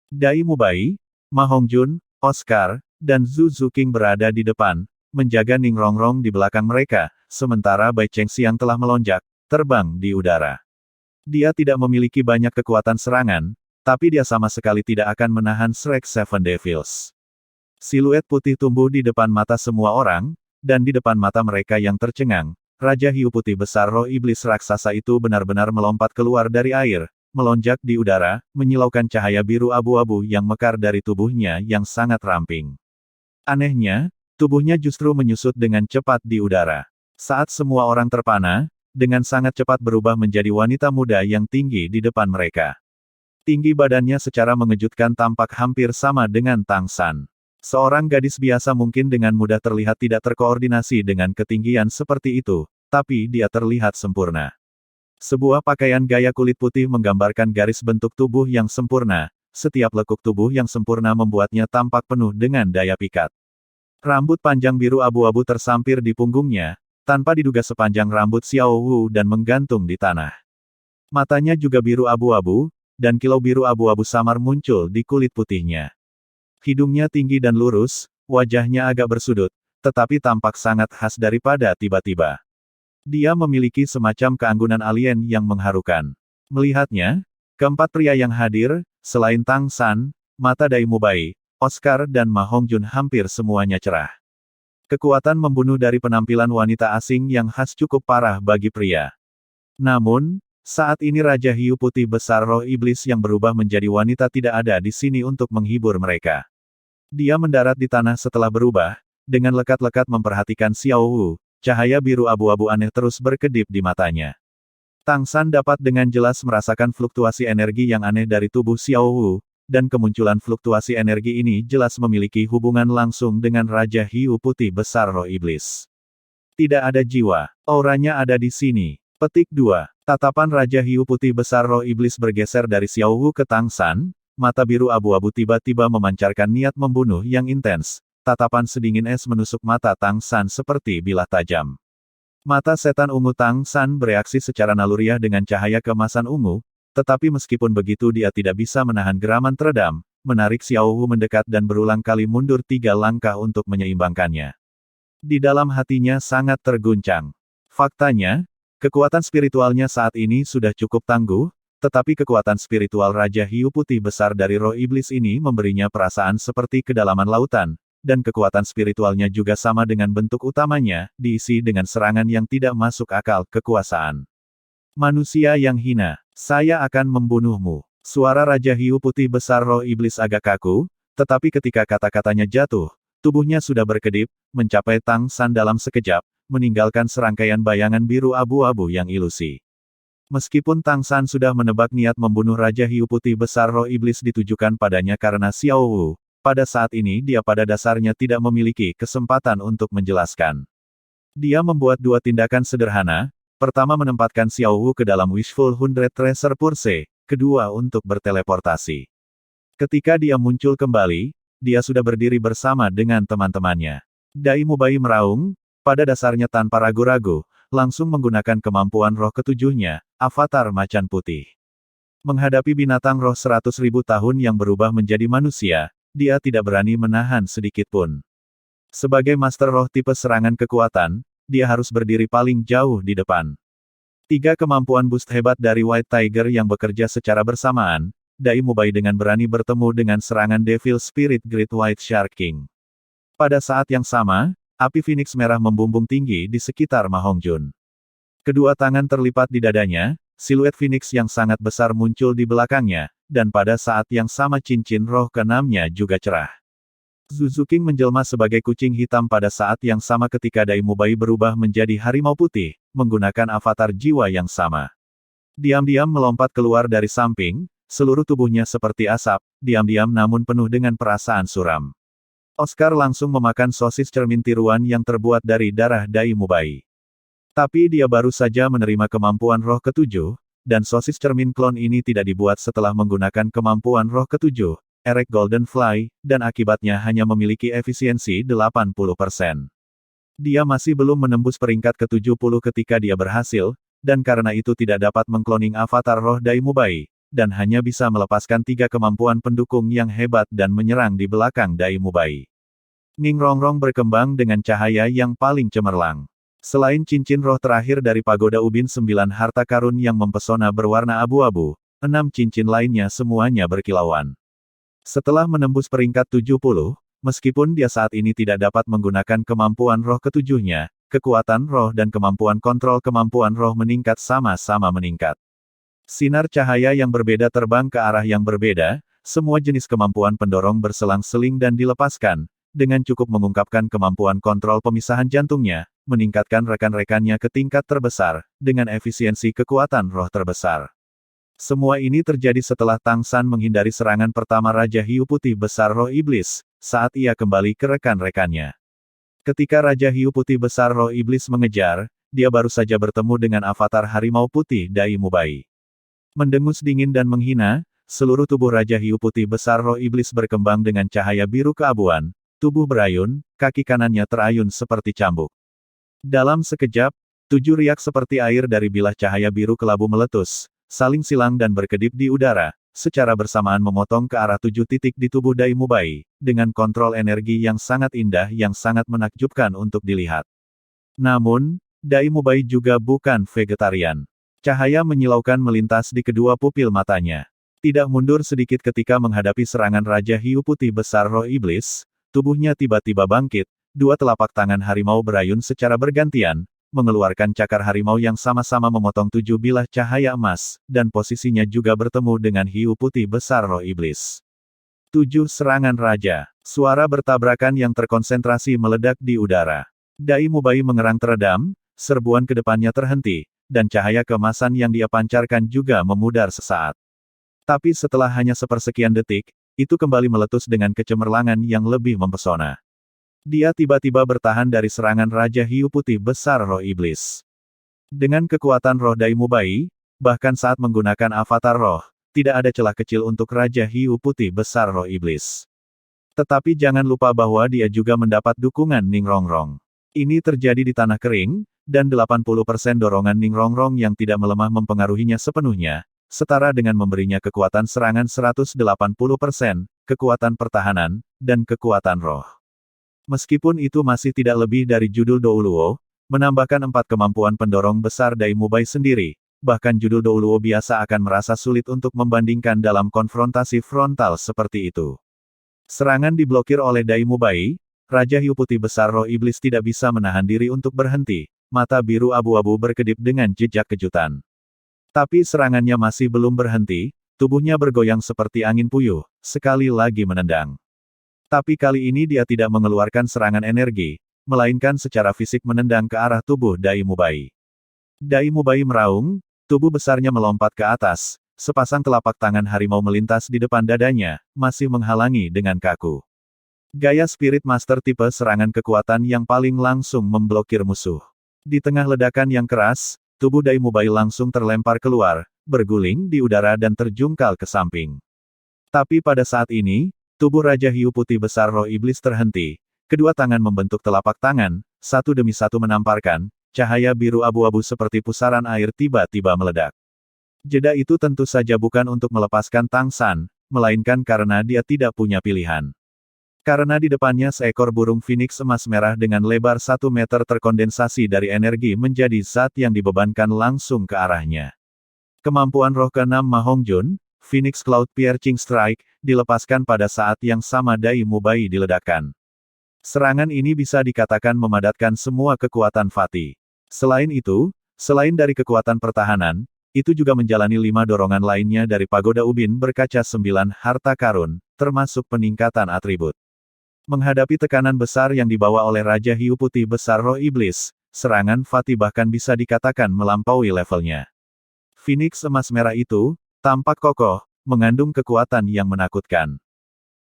Dai Mubai, Ma Hongjun, Oscar, dan Zhu Zuqing berada di depan, menjaga Ning Rongrong di belakang mereka, sementara Bai Chengxiang telah melonjak, terbang di udara. Dia tidak memiliki banyak kekuatan serangan, tapi dia sama sekali tidak akan menahan Shrek Seven Devils. Siluet putih tumbuh di depan mata semua orang, dan di depan mata mereka yang tercengang, Raja Hiu Putih Besar Roh Iblis Raksasa itu benar-benar melompat keluar dari air, melonjak di udara, menyilaukan cahaya biru abu-abu yang mekar dari tubuhnya yang sangat ramping. Anehnya, tubuhnya justru menyusut dengan cepat di udara. Saat semua orang terpana, dengan sangat cepat berubah menjadi wanita muda yang tinggi di depan mereka. Tinggi badannya secara mengejutkan tampak hampir sama dengan Tang San. Seorang gadis biasa mungkin dengan mudah terlihat tidak terkoordinasi dengan ketinggian seperti itu, tapi dia terlihat sempurna. Sebuah pakaian gaya kulit putih menggambarkan garis bentuk tubuh yang sempurna, setiap lekuk tubuh yang sempurna membuatnya tampak penuh dengan daya pikat. Rambut panjang biru abu-abu tersampir di punggungnya, tanpa diduga sepanjang rambut Xiao Wu dan menggantung di tanah. Matanya juga biru abu-abu, dan kilau biru abu-abu samar muncul di kulit putihnya. Hidungnya tinggi dan lurus, wajahnya agak bersudut, tetapi tampak sangat khas daripada tiba-tiba. Dia memiliki semacam keanggunan alien yang mengharukan. Melihatnya, keempat pria yang hadir, selain Tang San, mata Dai Mubai, Oscar dan Ma Hongjun hampir semuanya cerah. Kekuatan membunuh dari penampilan wanita asing yang khas cukup parah bagi pria. Namun, saat ini Raja Hiu Putih Besar Roh Iblis yang berubah menjadi wanita tidak ada di sini untuk menghibur mereka. Dia mendarat di tanah setelah berubah, dengan lekat-lekat memperhatikan Xiao Wu, cahaya biru abu-abu aneh terus berkedip di matanya. Tang San dapat dengan jelas merasakan fluktuasi energi yang aneh dari tubuh Xiao Wu, dan kemunculan fluktuasi energi ini jelas memiliki hubungan langsung dengan Raja Hiu Putih Besar Roh Iblis. Tidak ada jiwa, auranya ada di sini. Petik 2. Tatapan Raja Hiu Putih Besar Roh Iblis bergeser dari Xiao Wu ke Tang San, mata biru abu-abu tiba-tiba memancarkan niat membunuh yang intens, tatapan sedingin es menusuk mata Tang San seperti bilah tajam. Mata setan ungu Tang San bereaksi secara naluriah dengan cahaya keemasan ungu, tetapi meskipun begitu dia tidak bisa menahan geraman teredam, menarik Xiao Wu mendekat dan berulang kali mundur 3 langkah untuk menyeimbangkannya. Di dalam hatinya sangat terguncang. Faktanya, kekuatan spiritualnya saat ini sudah cukup tangguh, tetapi kekuatan spiritual Raja Hiu Putih Besar dari Roh Iblis ini memberinya perasaan seperti kedalaman lautan, dan kekuatan spiritualnya juga sama dengan bentuk utamanya, diisi dengan serangan yang tidak masuk akal kekuasaan. Manusia yang hina, saya akan membunuhmu. Suara Raja Hiu Putih Besar Roh Iblis agak kaku, tetapi ketika kata-katanya jatuh, tubuhnya sudah berkedip, mencapai Tang San dalam sekejap, meninggalkan serangkaian bayangan biru abu-abu yang ilusi. Meskipun Tang San sudah menebak niat membunuh Raja Hiu Putih Besar Roh Iblis ditujukan padanya karena Xiao Wu, pada saat ini dia pada dasarnya tidak memiliki kesempatan untuk menjelaskan. Dia membuat 2 tindakan sederhana. Pertama menempatkan Xiao Wu ke dalam Wishful 100 Treasure Purse, kedua untuk berteleportasi. Ketika dia muncul kembali, dia sudah berdiri bersama dengan teman-temannya. Dai Mubai meraung, pada dasarnya tanpa ragu-ragu, langsung menggunakan kemampuan roh ketujuhnya, avatar macan putih. Menghadapi binatang roh 100.000 tahun yang berubah menjadi manusia, dia tidak berani menahan sedikit pun. Sebagai master roh tipe serangan kekuatan, dia harus berdiri paling jauh di depan. 3 kemampuan boost hebat dari White Tiger yang bekerja secara bersamaan, Dai Mubai dengan berani bertemu dengan serangan Devil Spirit Great White Shark King. Pada saat yang sama, api Phoenix merah membumbung tinggi di sekitar Ma Hongjun. Kedua tangan terlipat di dadanya, siluet Phoenix yang sangat besar muncul di belakangnya, dan pada saat yang sama cincin roh keenamnya juga cerah. Zuzuking menjelma sebagai kucing hitam pada saat yang sama ketika Dai Mubai berubah menjadi harimau putih, menggunakan avatar jiwa yang sama. Diam-diam melompat keluar dari samping, seluruh tubuhnya seperti asap, diam-diam namun penuh dengan perasaan suram. Oscar langsung memakan sosis cermin tiruan yang terbuat dari darah Dai Mubai. Tapi dia baru saja menerima kemampuan roh ketujuh, dan sosis cermin klon ini tidak dibuat setelah menggunakan kemampuan roh ketujuh, Erek Golden Fly, dan akibatnya hanya memiliki efisiensi 80%. Dia masih belum menembus peringkat ke-70 ketika dia berhasil, dan karena itu tidak dapat mengkloning avatar roh Dai Mubai, dan hanya bisa melepaskan 3 kemampuan pendukung yang hebat dan menyerang di belakang Dai Mubai. Ningrongrong berkembang dengan cahaya yang paling cemerlang. Selain cincin roh terakhir dari pagoda ubin 9 harta karun yang mempesona berwarna abu-abu, 6 cincin lainnya semuanya berkilauan. Setelah menembus peringkat 70, meskipun dia saat ini tidak dapat menggunakan kemampuan roh ketujuhnya, kekuatan roh dan kemampuan kontrol kemampuan roh meningkat sama-sama meningkat. Sinar cahaya yang berbeda terbang ke arah yang berbeda, semua jenis kemampuan pendorong berselang-seling dan dilepaskan, dengan cukup mengungkapkan kemampuan kontrol pemisahan jantungnya, meningkatkan rekan-rekannya ke tingkat terbesar, dengan efisiensi kekuatan roh terbesar. Semua ini terjadi setelah Tang San menghindari serangan pertama Raja Hiu Putih Besar Roh Iblis, saat ia kembali ke rekan-rekannya. Ketika Raja Hiu Putih Besar Roh Iblis mengejar, dia baru saja bertemu dengan avatar Harimau Putih Dai Mubai. Mendengus dingin dan menghina, seluruh tubuh Raja Hiu Putih Besar Roh Iblis berkembang dengan cahaya biru keabuan, tubuh berayun, kaki kanannya terayun seperti cambuk. Dalam sekejap, 7 riak seperti air dari bilah cahaya biru kelabu meletus, saling silang dan berkedip di udara, secara bersamaan memotong ke arah 7 titik di tubuh Dai Mubai, dengan kontrol energi yang sangat indah yang sangat menakjubkan untuk dilihat. Namun, Dai Mubai juga bukan vegetarian. Cahaya menyilaukan melintas di kedua pupil matanya. Tidak mundur sedikit ketika menghadapi serangan Raja Hiu Putih Besar Roh Iblis, tubuhnya tiba-tiba bangkit, 2 telapak tangan harimau berayun secara bergantian, mengeluarkan cakar harimau yang sama-sama memotong 7 bilah cahaya emas, dan posisinya juga bertemu dengan Hiu Putih Besar Roh Iblis. 7 serangan raja. Suara bertabrakan yang terkonsentrasi meledak di udara. Dai Mubai mengerang teredam, serbuan ke depannya terhenti, dan cahaya keemasan yang dia pancarkan juga memudar sesaat. Tapi setelah hanya sepersekian detik, itu kembali meletus dengan kecemerlangan yang lebih mempesona. Dia tiba-tiba bertahan dari serangan Raja Hiu Putih Besar Roh Iblis. Dengan kekuatan roh Dai Mubai, bahkan saat menggunakan avatar roh, tidak ada celah kecil untuk Raja Hiu Putih Besar Roh Iblis. Tetapi jangan lupa bahwa dia juga mendapat dukungan Ningrongrong. Ini terjadi di tanah kering, dan 80% dorongan Ningrongrong yang tidak melemah mempengaruhinya sepenuhnya, setara dengan memberinya kekuatan serangan 180%, kekuatan pertahanan, dan kekuatan roh. Meskipun itu masih tidak lebih dari judul Douluo, menambahkan 4 kemampuan pendorong besar Dai Mubai sendiri, bahkan judul Douluo biasa akan merasa sulit untuk membandingkan dalam konfrontasi frontal seperti itu. Serangan diblokir oleh Dai Mubai, Raja Hiu Putih Besar Roh Iblis tidak bisa menahan diri untuk berhenti, mata biru abu-abu berkedip dengan jejak kejutan. Tapi serangannya masih belum berhenti, tubuhnya bergoyang seperti angin puyuh, sekali lagi menendang. Tapi kali ini dia tidak mengeluarkan serangan energi, melainkan secara fisik menendang ke arah tubuh Dai Mubai. Dai Mubai meraung, tubuh besarnya melompat ke atas, sepasang telapak tangan harimau melintas di depan dadanya, masih menghalangi dengan kaku. Gaya Spirit Master tipe serangan kekuatan yang paling langsung memblokir musuh. Di tengah ledakan yang keras, tubuh Dai Mubai langsung terlempar keluar, berguling di udara dan terjungkal ke samping. Tapi pada saat ini, tubuh Raja Hiu Putih Besar Roh Iblis terhenti, kedua tangan membentuk telapak tangan, satu demi satu menamparkan, cahaya biru abu-abu seperti pusaran air tiba-tiba meledak. Jeda itu tentu saja bukan untuk melepaskan Tang San, melainkan karena dia tidak punya pilihan. Karena di depannya seekor burung phoenix emas merah dengan lebar 1 meter terkondensasi dari energi menjadi zat yang dibebankan langsung ke arahnya. Kemampuan roh ke-6 Ma Hongjun, Phoenix Cloud Piercing Strike, dilepaskan pada saat yang sama Dai Mubai diledakkan. Serangan ini bisa dikatakan memadatkan semua kekuatan Fatih. Selain itu, selain dari kekuatan pertahanan, itu juga menjalani 5 dorongan lainnya dari pagoda ubin berkaca 9 harta karun, termasuk peningkatan atribut. Menghadapi tekanan besar yang dibawa oleh Raja Hiu Putih Besar Roh Iblis, serangan Fatih bahkan bisa dikatakan melampaui levelnya. Phoenix emas merah itu tampak kokoh, mengandung kekuatan yang menakutkan.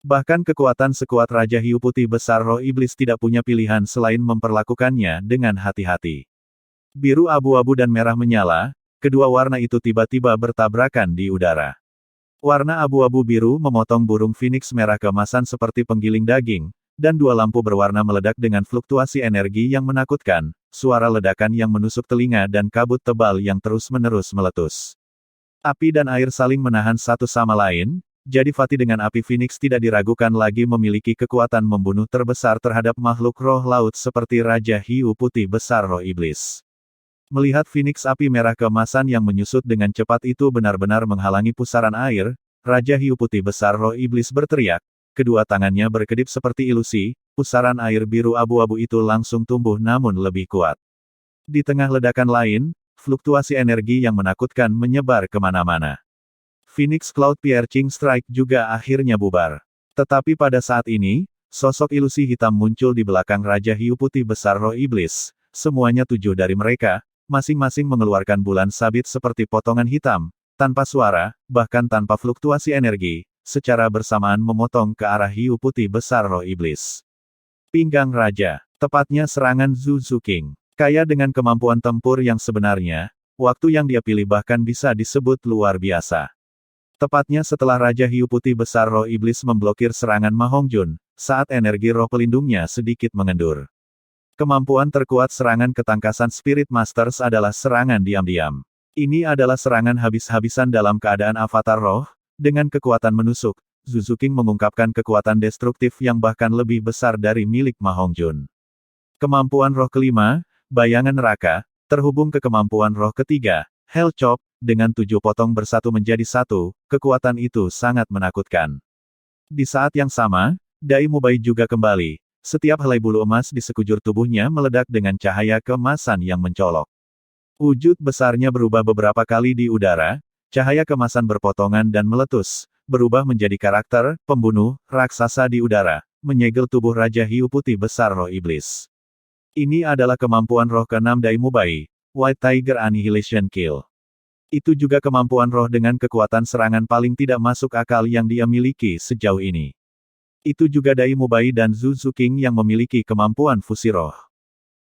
Bahkan kekuatan sekuat Raja Hiu Putih Besar Roh Iblis tidak punya pilihan selain memperlakukannya dengan hati-hati. Biru abu-abu dan merah menyala, kedua warna itu tiba-tiba bertabrakan di udara. Warna abu-abu biru memotong burung Phoenix merah keemasan seperti penggiling daging, dan dua lampu berwarna meledak dengan fluktuasi energi yang menakutkan, suara ledakan yang menusuk telinga dan kabut tebal yang terus-menerus meletus. Api dan air saling menahan satu sama lain, jadi Fatih dengan api Phoenix tidak diragukan lagi memiliki kekuatan membunuh terbesar terhadap makhluk roh laut seperti Raja Hiu Putih Besar Roh Iblis. Melihat Phoenix api merah keemasan yang menyusut dengan cepat itu benar-benar menghalangi pusaran air, Raja Hiu Putih Besar Roh Iblis berteriak, kedua tangannya berkedip seperti ilusi, pusaran air biru abu-abu itu langsung tumbuh namun lebih kuat. Di tengah ledakan lain, fluktuasi energi yang menakutkan menyebar kemana-mana. Phoenix Cloud Piercing Strike juga akhirnya bubar. Tetapi pada saat ini, sosok ilusi hitam muncul di belakang Raja Hiu Putih Besar Roh Iblis, semuanya 7 dari mereka, masing-masing mengeluarkan bulan sabit seperti potongan hitam, tanpa suara, bahkan tanpa fluktuasi energi, secara bersamaan memotong ke arah Hiu Putih Besar Roh Iblis. Pinggang Raja, tepatnya serangan Zuzu King. Kaya dengan kemampuan tempur yang sebenarnya, waktu yang dia pilih bahkan bisa disebut luar biasa. Tepatnya setelah Raja Hiu Putih Besar Roh Iblis memblokir serangan Ma Hongjun, saat energi roh pelindungnya sedikit mengendur. Kemampuan terkuat serangan ketangkasan Spirit Masters adalah serangan diam-diam. Ini adalah serangan habis-habisan dalam keadaan avatar roh, dengan kekuatan menusuk. Zuzu King mengungkapkan kekuatan destruktif yang bahkan lebih besar dari milik Ma Hongjun. Kemampuan roh kelima, bayangan neraka, terhubung ke kemampuan roh ketiga, Hell Chop, dengan 7 potong bersatu menjadi satu, kekuatan itu sangat menakutkan. Di saat yang sama, Dai Mubai juga kembali. Setiap helai bulu emas di sekujur tubuhnya meledak dengan cahaya keemasan yang mencolok. Wujud besarnya berubah beberapa kali di udara, cahaya keemasan berpotongan dan meletus, berubah menjadi karakter, pembunuh, raksasa di udara, menyegel tubuh Raja Hiu Putih Besar Roh Iblis. Ini adalah kemampuan roh ke-6 Dai Mubai, White Tiger Annihilation Kill. Itu juga kemampuan roh dengan kekuatan serangan paling tidak masuk akal yang dia miliki sejauh ini. Itu juga Dai Mubai dan Zuzu King yang memiliki kemampuan fusi roh.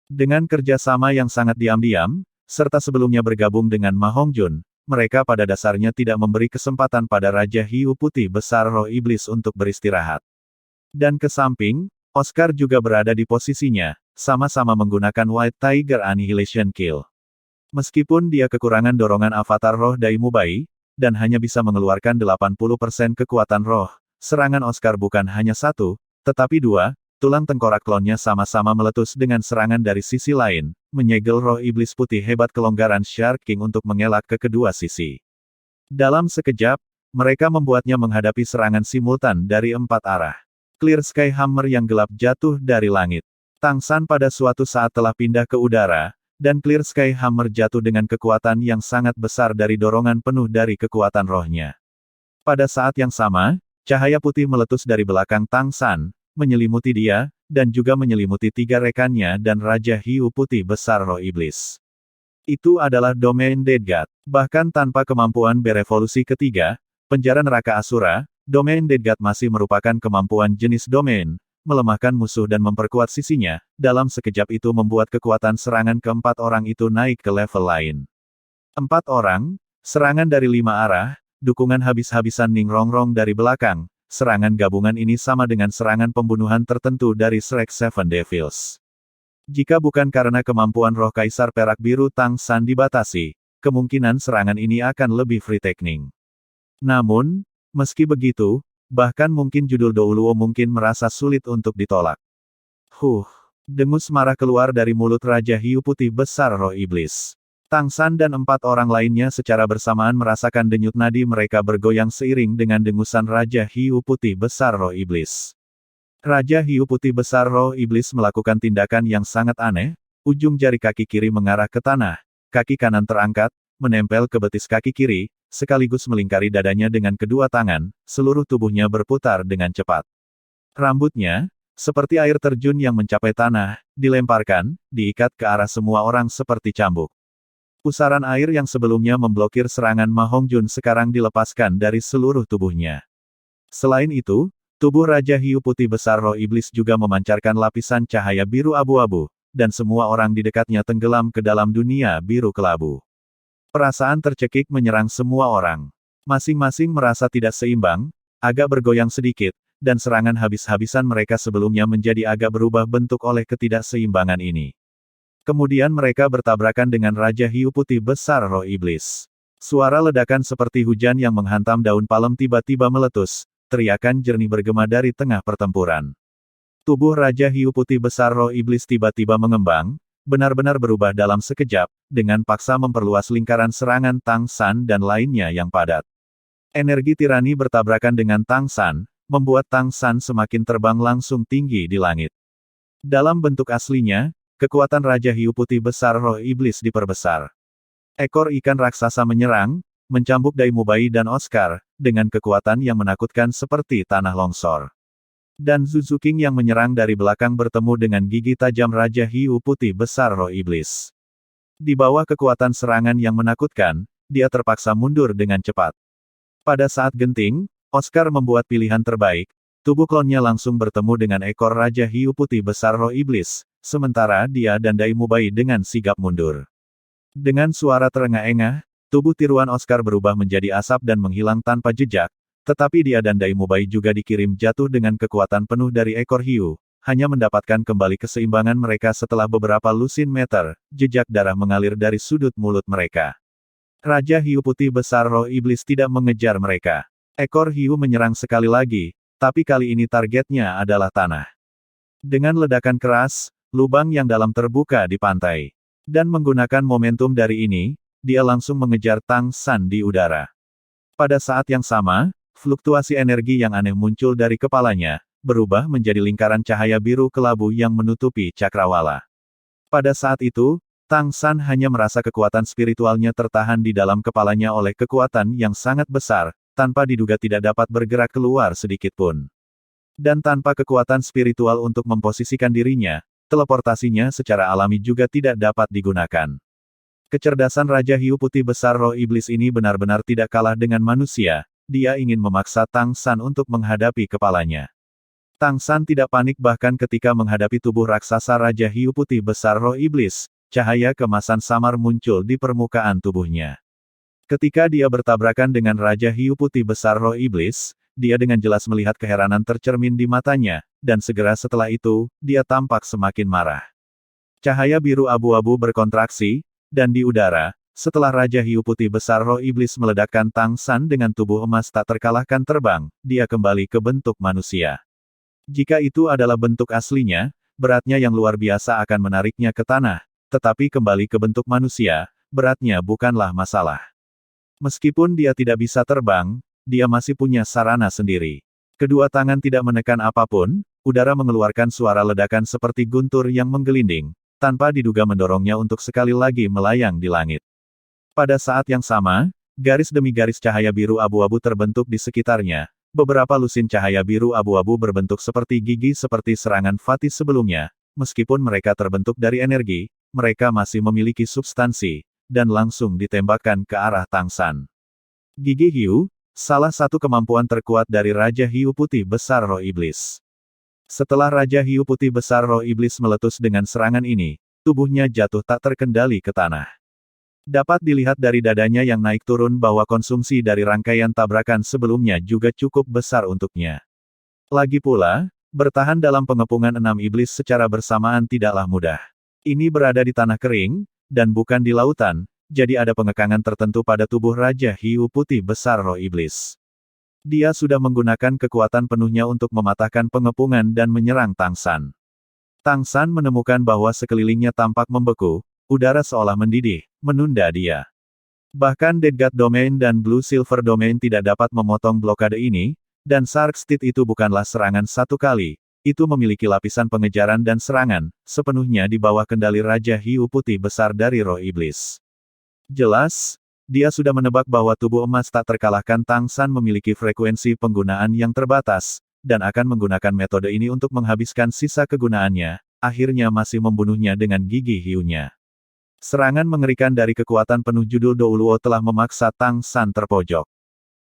Dengan kerjasama yang sangat diam-diam, serta sebelumnya bergabung dengan Ma Hongjun, mereka pada dasarnya tidak memberi kesempatan pada Raja Hiu Putih Besar Roh Iblis untuk beristirahat. Dan ke samping, Oscar juga berada di posisinya, sama-sama menggunakan White Tiger Annihilation Kill. Meskipun dia kekurangan dorongan avatar roh Dai Mubai, dan hanya bisa mengeluarkan 80% kekuatan roh, serangan Oscar bukan hanya satu, tetapi 2, tulang tengkorak klonnya sama-sama meletus dengan serangan dari sisi lain, menyegel roh iblis putih hebat kelonggaran Shark King untuk mengelak ke kedua sisi. Dalam sekejap, mereka membuatnya menghadapi serangan simultan dari 4 arah. Clear Sky Hammer yang gelap jatuh dari langit. Tang San pada suatu saat telah pindah ke udara, dan Clear Sky Hammer jatuh dengan kekuatan yang sangat besar dari dorongan penuh dari kekuatan rohnya. Pada saat yang sama, cahaya putih meletus dari belakang Tang San, menyelimuti dia, dan juga menyelimuti 3 rekannya dan Raja Hiu Putih Besar Roh Iblis. Itu adalah domain Dead God. Bahkan tanpa kemampuan berevolusi ketiga, penjara neraka Asura, domain Dead God masih merupakan kemampuan jenis domain, melemahkan musuh dan memperkuat sisinya, dalam sekejap itu membuat kekuatan serangan ke-4 orang itu naik ke level lain. 4 orang, serangan dari 5 arah, dukungan habis-habisan Ning Rongrong dari belakang, serangan gabungan ini sama dengan serangan pembunuhan tertentu dari Shrek Seven Devils. Jika bukan karena kemampuan roh Kaisar Perak Biru Tang San dibatasi, kemungkinan serangan ini akan lebih free taking. Namun, meski begitu, bahkan mungkin judul Douluo mungkin merasa sulit untuk ditolak. Dengus marah keluar dari mulut Raja Hiu Putih Besar Roh Iblis. Tang San dan 4 orang lainnya secara bersamaan merasakan denyut nadi mereka bergoyang seiring dengan dengusan Raja Hiu Putih Besar Roh Iblis. Raja Hiu Putih Besar Roh Iblis melakukan tindakan yang sangat aneh, ujung jari kaki kiri mengarah ke tanah, kaki kanan terangkat, menempel ke betis kaki kiri, sekaligus melingkari dadanya dengan kedua tangan, seluruh tubuhnya berputar dengan cepat. Rambutnya, seperti air terjun yang mencapai tanah, dilemparkan, diikat ke arah semua orang seperti cambuk. Pusaran air yang sebelumnya memblokir serangan Ma Hongjun sekarang dilepaskan dari seluruh tubuhnya. Selain itu, tubuh Raja Hiu Putih Besar Roh Iblis juga memancarkan lapisan cahaya biru abu-abu, dan semua orang di dekatnya tenggelam ke dalam dunia biru kelabu. Perasaan tercekik menyerang semua orang. Masing-masing merasa tidak seimbang, agak bergoyang sedikit, dan serangan habis-habisan mereka sebelumnya menjadi agak berubah bentuk oleh ketidakseimbangan ini. Kemudian mereka bertabrakan dengan Raja Hiu Putih Besar Roh Iblis. Suara ledakan seperti hujan yang menghantam daun palem tiba-tiba meletus, teriakan jernih bergema dari tengah pertempuran. Tubuh Raja Hiu Putih Besar Roh Iblis tiba-tiba mengembang, benar-benar berubah dalam sekejap, dengan paksa memperluas lingkaran serangan Tang San dan lainnya yang padat. Energi tirani bertabrakan dengan Tang San, membuat Tang San semakin terbang langsung tinggi di langit. Dalam bentuk aslinya, kekuatan Raja Hiu Putih Besar Roh Iblis diperbesar. Ekor ikan raksasa menyerang, mencambuk Dai Mubai dan Oscar, dengan kekuatan yang menakutkan seperti tanah longsor. Dan Zuzu King yang menyerang dari belakang bertemu dengan gigi tajam Raja Hiu Putih Besar Roh Iblis. Di bawah kekuatan serangan yang menakutkan, dia terpaksa mundur dengan cepat. Pada saat genting, Oscar membuat pilihan terbaik, tubuh klonnya langsung bertemu dengan ekor Raja Hiu Putih Besar Roh Iblis, sementara dia dan Dai Mubai dengan sigap mundur. Dengan suara terengah-engah, tubuh tiruan Oscar berubah menjadi asap dan menghilang tanpa jejak, tetapi dia dan Dai Mubai juga dikirim jatuh dengan kekuatan penuh dari ekor hiu, hanya mendapatkan kembali keseimbangan mereka setelah beberapa lusin meter, jejak darah mengalir dari sudut mulut mereka. Raja Hiu Putih Besar Roh Iblis tidak mengejar mereka. Ekor hiu menyerang sekali lagi, tapi kali ini targetnya adalah tanah. Dengan ledakan keras, lubang yang dalam terbuka di pantai. Dan menggunakan momentum dari ini, dia langsung mengejar Tang San di udara. Pada saat yang sama, fluktuasi energi yang aneh muncul dari kepalanya, berubah menjadi lingkaran cahaya biru kelabu yang menutupi cakrawala. Pada saat itu, Tang San hanya merasa kekuatan spiritualnya tertahan di dalam kepalanya oleh kekuatan yang sangat besar, tanpa diduga tidak dapat bergerak keluar sedikitpun. Dan tanpa kekuatan spiritual untuk memposisikan dirinya, teleportasinya secara alami juga tidak dapat digunakan. Kecerdasan Raja Hiu Putih Besar Roh Iblis ini benar-benar tidak kalah dengan manusia. Dia ingin memaksa Tang San untuk menghadapi kepalanya. Tang San tidak panik bahkan ketika menghadapi tubuh raksasa Raja Hiu Putih Besar Roh Iblis, cahaya kemasan samar muncul di permukaan tubuhnya. Ketika dia bertabrakan dengan Raja Hiu Putih Besar Roh Iblis, dia dengan jelas melihat keheranan tercermin di matanya, dan segera setelah itu, dia tampak semakin marah. Cahaya biru abu-abu berkontraksi, dan di udara, setelah Raja Hiu Putih Besar Roh Iblis meledakkan Tang San dengan tubuh emas tak terkalahkan terbang, dia kembali ke bentuk manusia. Jika itu adalah bentuk aslinya, beratnya yang luar biasa akan menariknya ke tanah, tetapi kembali ke bentuk manusia, beratnya bukanlah masalah. Meskipun dia tidak bisa terbang, dia masih punya sarana sendiri. Kedua tangan tidak menekan apapun, udara mengeluarkan suara ledakan seperti guntur yang menggelinding, tanpa diduga mendorongnya untuk sekali lagi melayang di langit. Pada saat yang sama, garis demi garis cahaya biru abu-abu terbentuk di sekitarnya. Beberapa lusin cahaya biru abu-abu berbentuk seperti gigi seperti serangan Fatih sebelumnya. Meskipun mereka terbentuk dari energi, mereka masih memiliki substansi, dan langsung ditembakkan ke arah Tang San. Gigi hiu, salah satu kemampuan terkuat dari Raja Hiu Putih Besar Roh Iblis. Setelah Raja Hiu Putih Besar Roh Iblis meletus dengan serangan ini, tubuhnya jatuh tak terkendali ke tanah. Dapat dilihat dari dadanya yang naik turun bahwa konsumsi dari rangkaian tabrakan sebelumnya juga cukup besar untuknya. Lagi pula, bertahan dalam pengepungan 6 iblis secara bersamaan tidaklah mudah. Ini berada di tanah kering, dan bukan di lautan, jadi ada pengekangan tertentu pada tubuh Raja Hiu Putih Besar Roh Iblis. Dia sudah menggunakan kekuatan penuhnya untuk mematahkan pengepungan dan menyerang Tang San. Tang San menemukan bahwa sekelilingnya tampak membeku, udara seolah mendidih, menunda dia. Bahkan Dead God Domain dan Blue Silver Domain tidak dapat memotong blokade ini, dan Shark Steed itu bukanlah serangan satu kali, itu memiliki lapisan pengejaran dan serangan, sepenuhnya di bawah kendali Raja Hiu Putih Besar dari Roh Iblis. Jelas, dia sudah menebak bahwa tubuh emas tak terkalahkan Tang San memiliki frekuensi penggunaan yang terbatas, dan akan menggunakan metode ini untuk menghabiskan sisa kegunaannya, akhirnya masih membunuhnya dengan gigi hiunya. Serangan mengerikan dari kekuatan penuh judul Douluo telah memaksa Tang San terpojok.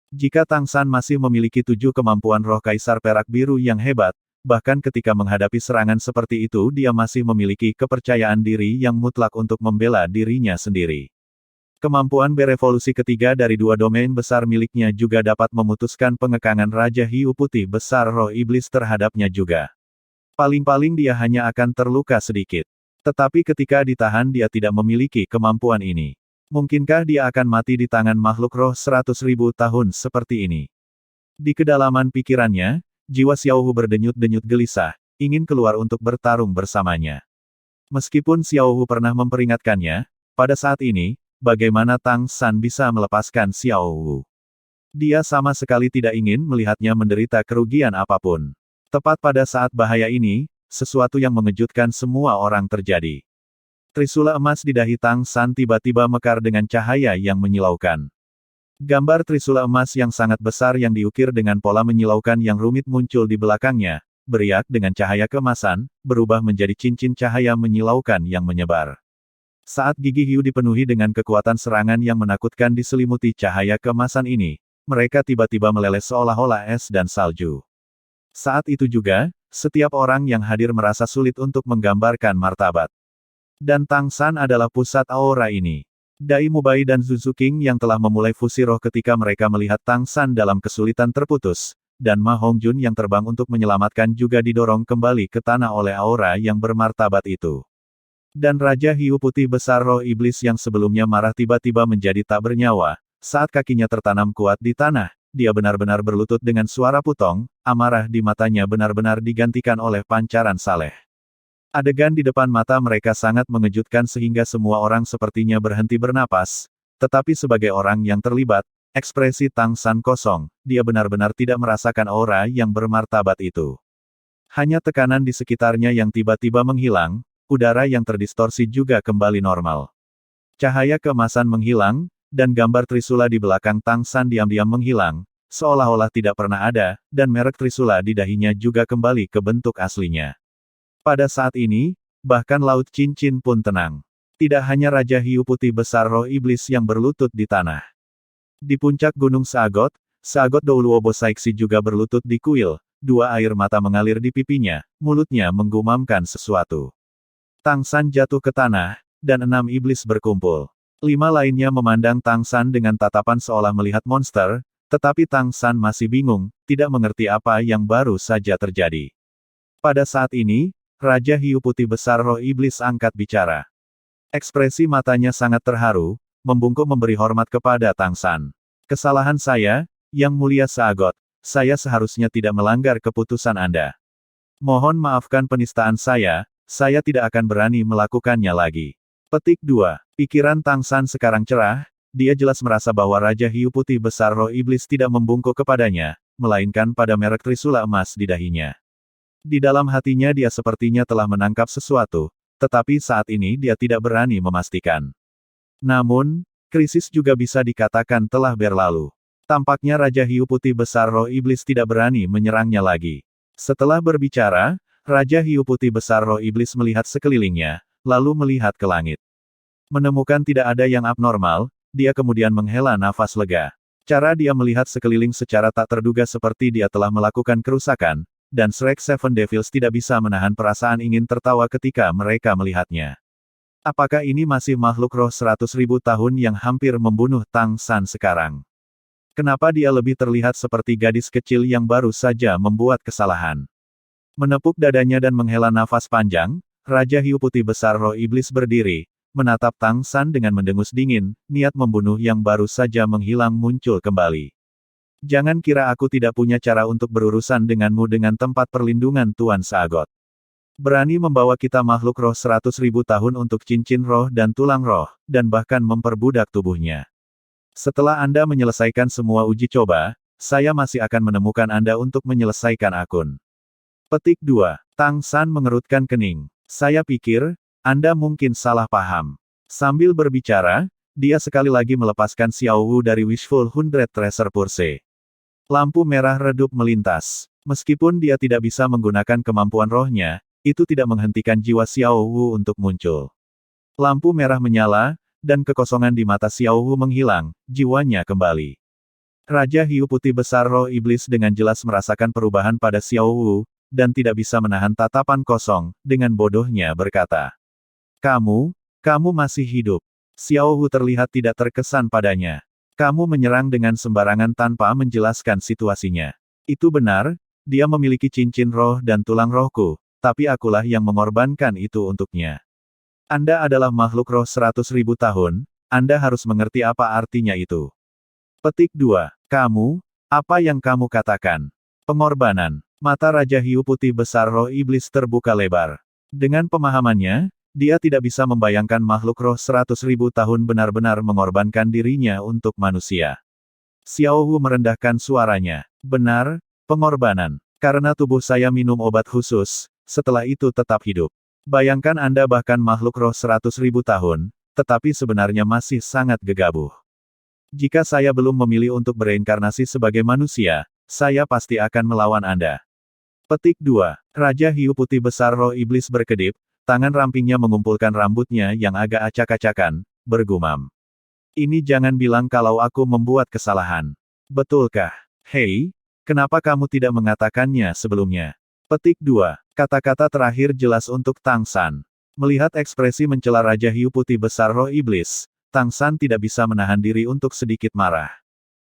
Jika Tang San masih memiliki 7 kemampuan roh kaisar perak biru yang hebat, bahkan ketika menghadapi serangan seperti itu dia masih memiliki kepercayaan diri yang mutlak untuk membela dirinya sendiri. Kemampuan berevolusi ketiga dari 2 domain besar miliknya juga dapat memutuskan pengekangan Raja Hiu Putih Besar Roh Iblis terhadapnya juga. Paling-paling dia hanya akan terluka sedikit. Tetapi ketika ditahan dia tidak memiliki kemampuan ini. Mungkinkah dia akan mati di tangan makhluk roh 100.000 tahun seperti ini? Di kedalaman pikirannya, jiwa Xiaohu berdenyut-denyut gelisah, ingin keluar untuk bertarung bersamanya. Meskipun Xiaohu pernah memperingatkannya, pada saat ini, bagaimana Tang San bisa melepaskan Xiaohu? Dia sama sekali tidak ingin melihatnya menderita kerugian apapun. Tepat pada saat bahaya ini, sesuatu yang mengejutkan semua orang terjadi. Trisula emas di dahi Tang San tiba-tiba mekar dengan cahaya yang menyilaukan. Gambar trisula emas yang sangat besar yang diukir dengan pola menyilaukan yang rumit muncul di belakangnya, beriak dengan cahaya keemasan, berubah menjadi cincin cahaya menyilaukan yang menyebar. Saat gigi hiu dipenuhi dengan kekuatan serangan yang menakutkan diselimuti cahaya keemasan ini, mereka tiba-tiba meleleh seolah-olah es dan salju. Saat itu juga, setiap orang yang hadir merasa sulit untuk menggambarkan martabat. Dan Tang San adalah pusat aura ini. Dai Mubai dan Zuzu King yang telah memulai fusi roh ketika mereka melihat Tang San dalam kesulitan terputus, dan Ma Hongjun yang terbang untuk menyelamatkan juga didorong kembali ke tanah oleh aura yang bermartabat itu. Dan Raja Hiu Putih Besar Roh Iblis yang sebelumnya marah tiba-tiba menjadi tak bernyawa, saat kakinya tertanam kuat di tanah, dia benar-benar berlutut dengan suara putong, amarah di matanya benar-benar digantikan oleh pancaran saleh. Adegan di depan mata mereka sangat mengejutkan sehingga semua orang sepertinya berhenti bernapas, tetapi sebagai orang yang terlibat, ekspresi Tang San kosong, dia benar-benar tidak merasakan aura yang bermartabat itu. Hanya tekanan di sekitarnya yang tiba-tiba menghilang, udara yang terdistorsi juga kembali normal. Cahaya keemasan menghilang, dan gambar Trisula di belakang Tang San diam-diam menghilang, seolah-olah tidak pernah ada, dan merek Trisula di dahinya juga kembali ke bentuk aslinya. Pada saat ini, bahkan Laut Cincin pun tenang. Tidak hanya Raja Hiu Putih Besar Roh Iblis yang berlutut di tanah. Di puncak Gunung Saagot, Saagot Douluo Bosaiksi juga berlutut di kuil, 2 air mata mengalir di pipinya, mulutnya menggumamkan sesuatu. Tang San jatuh ke tanah, dan 6 iblis berkumpul. 5 lainnya memandang Tang San dengan tatapan seolah melihat monster, tetapi Tang San masih bingung, tidak mengerti apa yang baru saja terjadi. Pada saat ini, Raja Hiu Putih Besar Roh Iblis angkat bicara. Ekspresi matanya sangat terharu, membungkuk memberi hormat kepada Tang San. Kesalahan saya, Yang Mulia Saagot, saya seharusnya tidak melanggar keputusan Anda. Mohon maafkan penistaan saya tidak akan berani melakukannya lagi. Petik 2. Pikiran Tang San sekarang cerah, dia jelas merasa bahwa Raja Hiu Putih Besar Roh Iblis tidak membungkuk kepadanya, melainkan pada merek Trisula emas di dahinya. Di dalam hatinya dia sepertinya telah menangkap sesuatu, tetapi saat ini dia tidak berani memastikan. Namun, krisis juga bisa dikatakan telah berlalu. Tampaknya Raja Hiu Putih Besar Roh Iblis tidak berani menyerangnya lagi. Setelah berbicara, Raja Hiu Putih Besar Roh Iblis melihat sekelilingnya, lalu melihat ke langit. Menemukan tidak ada yang abnormal, dia kemudian menghela nafas lega. Cara dia melihat sekeliling secara tak terduga seperti dia telah melakukan kerusakan, dan Shrek Seven Devils tidak bisa menahan perasaan ingin tertawa ketika mereka melihatnya. Apakah ini masih makhluk roh 100.000 tahun yang hampir membunuh Tang San sekarang? Kenapa dia lebih terlihat seperti gadis kecil yang baru saja membuat kesalahan? Menepuk dadanya dan menghela nafas panjang, Raja Hiu Putih Besar Roh Iblis berdiri, menatap Tang San dengan mendengus dingin, niat membunuh yang baru saja menghilang muncul kembali. Jangan kira aku tidak punya cara untuk berurusan denganmu dengan tempat perlindungan Tuan Saagot. Berani membawa kita makhluk roh 100.000 tahun untuk cincin roh dan tulang roh, dan bahkan memperbudak tubuhnya. Setelah Anda menyelesaikan semua uji coba, saya masih akan menemukan Anda untuk menyelesaikan akun. Petik 2. Tang San mengerutkan kening. Saya pikir, Anda mungkin salah paham. Sambil berbicara, dia sekali lagi melepaskan Xiao Wu dari Wishful 100 Treasure Purse. Lampu merah redup melintas. Meskipun dia tidak bisa menggunakan kemampuan rohnya, itu tidak menghentikan jiwa Xiao Wu untuk muncul. Lampu merah menyala, dan kekosongan di mata Xiao Wu menghilang, jiwanya kembali. Raja Hiu Putih Besar Roh Iblis dengan jelas merasakan perubahan pada Xiao Wu, dan tidak bisa menahan tatapan kosong, dengan bodohnya berkata. Kamu masih hidup. Xiao Wu terlihat tidak terkesan padanya. Kamu menyerang dengan sembarangan tanpa menjelaskan situasinya. Itu benar, dia memiliki cincin roh dan tulang rohku, tapi akulah yang mengorbankan itu untuknya. Anda adalah makhluk roh 100.000 tahun, Anda harus mengerti apa artinya itu. Petik 2. Kamu, apa yang kamu katakan? Pengorbanan. Mata Raja Hiu Putih Besar Roh Iblis terbuka lebar. Dengan pemahamannya, dia tidak bisa membayangkan makhluk roh 100.000 tahun benar-benar mengorbankan dirinya untuk manusia. Xiao Wu merendahkan suaranya. Benar, pengorbanan. Karena tubuh saya minum obat khusus, setelah itu tetap hidup. Bayangkan Anda bahkan makhluk roh 100.000 tahun, tetapi sebenarnya masih sangat gegabah. Jika saya belum memilih untuk bereinkarnasi sebagai manusia, saya pasti akan melawan Anda. Petik 2. Raja Hiu Putih Besar Roh Iblis berkedip, tangan rampingnya mengumpulkan rambutnya yang agak acak-acakan, bergumam. Ini jangan bilang kalau aku membuat kesalahan. Betulkah? Hei, kenapa kamu tidak mengatakannya sebelumnya? Petik 2. Kata-kata terakhir jelas untuk Tang San. Melihat ekspresi mencela Raja Hiu Putih Besar Roh Iblis, Tang San tidak bisa menahan diri untuk sedikit marah.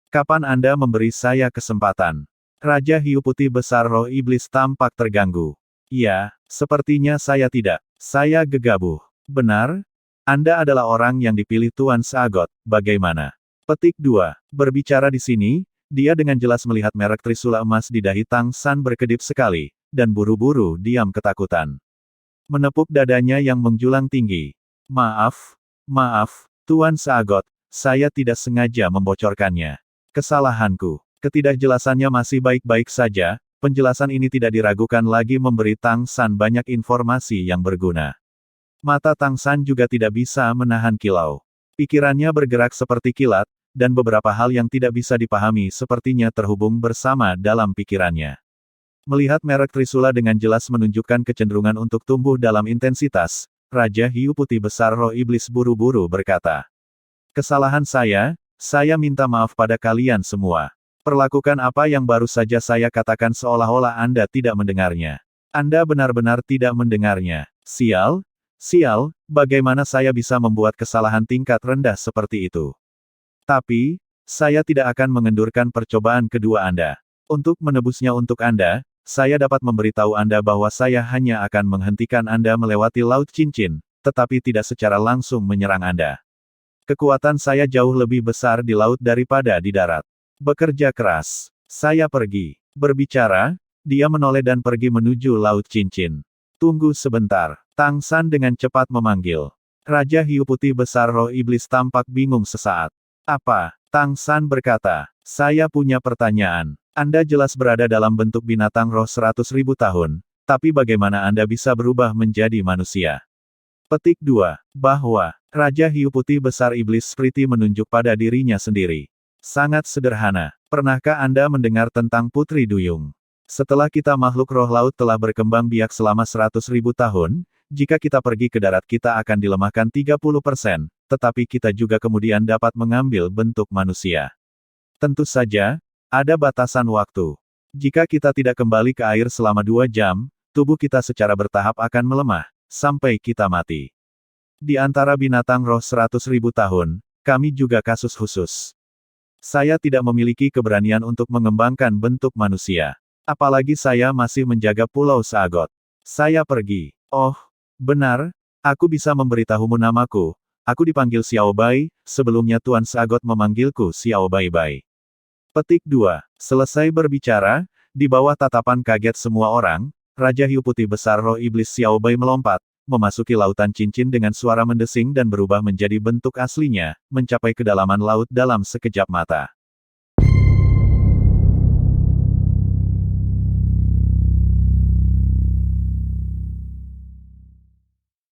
Kapan Anda memberi saya kesempatan? Raja Hiu Putih Besar Roh Iblis tampak terganggu. Ya, sepertinya saya tidak. Saya gegabah. Benar? Anda adalah orang yang dipilih Tuan Sagot, bagaimana? Petik 2. Berbicara di sini, dia dengan jelas melihat merek trisula emas di dahi Tang San berkedip sekali, dan buru-buru diam ketakutan. Menepuk dadanya yang menjulang tinggi. Maaf, Tuan Sagot, saya tidak sengaja membocorkannya. Kesalahanku. Ketidakjelasannya masih baik-baik saja, penjelasan ini tidak diragukan lagi memberi Tang San banyak informasi yang berguna. Mata Tang San juga tidak bisa menahan kilau. Pikirannya bergerak seperti kilat, dan beberapa hal yang tidak bisa dipahami sepertinya terhubung bersama dalam pikirannya. Melihat merek trisula dengan jelas menunjukkan kecenderungan untuk tumbuh dalam intensitas, Raja Hiu Putih Besar Roh Iblis buru-buru berkata. Kesalahan saya minta maaf pada kalian semua. Perlakukan apa yang baru saja saya katakan seolah-olah Anda tidak mendengarnya. Anda benar-benar tidak mendengarnya. Sial, bagaimana saya bisa membuat kesalahan tingkat rendah seperti itu? Tapi, saya tidak akan mengendurkan percobaan kedua Anda. Untuk menebusnya untuk Anda, saya dapat memberitahu Anda bahwa saya hanya akan menghentikan Anda melewati Laut Cincin, tetapi tidak secara langsung menyerang Anda. Kekuatan saya jauh lebih besar di laut daripada di darat. Bekerja keras. Saya pergi. Berbicara, dia menoleh dan pergi menuju Laut Cincin. Tunggu sebentar. Tang San dengan cepat memanggil. Raja Hiu Putih Besar Roh Iblis tampak bingung sesaat. Apa? Tang San berkata. Saya punya pertanyaan. Anda jelas berada dalam bentuk binatang roh 100.000 tahun, tapi bagaimana Anda bisa berubah menjadi manusia? Petik 2. Bahwa, Raja Hiu Putih Besar Iblis Spriti menunjuk pada dirinya sendiri. Sangat sederhana. Pernahkah Anda mendengar tentang Putri Duyung? Setelah kita makhluk roh laut telah berkembang biak selama 100.000 tahun, jika kita pergi ke darat kita akan dilemahkan 30%, tetapi kita juga kemudian dapat mengambil bentuk manusia. Tentu saja, ada batasan waktu. Jika kita tidak kembali ke air selama 2 jam, tubuh kita secara bertahap akan melemah, sampai kita mati. Di antara binatang roh 100.000 tahun, kami juga kasus khusus. Saya tidak memiliki keberanian untuk mengembangkan bentuk manusia. Apalagi saya masih menjaga Pulau Sagot. Saya pergi. Oh, benar, aku bisa memberitahumu namaku. Aku dipanggil Xiao Bai, sebelumnya Tuan Sagot memanggilku Xiao Bai Bai. Petik 2. Selesai berbicara, di bawah tatapan kaget semua orang, Raja Hiu Putih Besar Roh Iblis Xiao Bai melompat, memasuki lautan cincin dengan suara mendesing dan berubah menjadi bentuk aslinya, mencapai kedalaman laut dalam sekejap mata.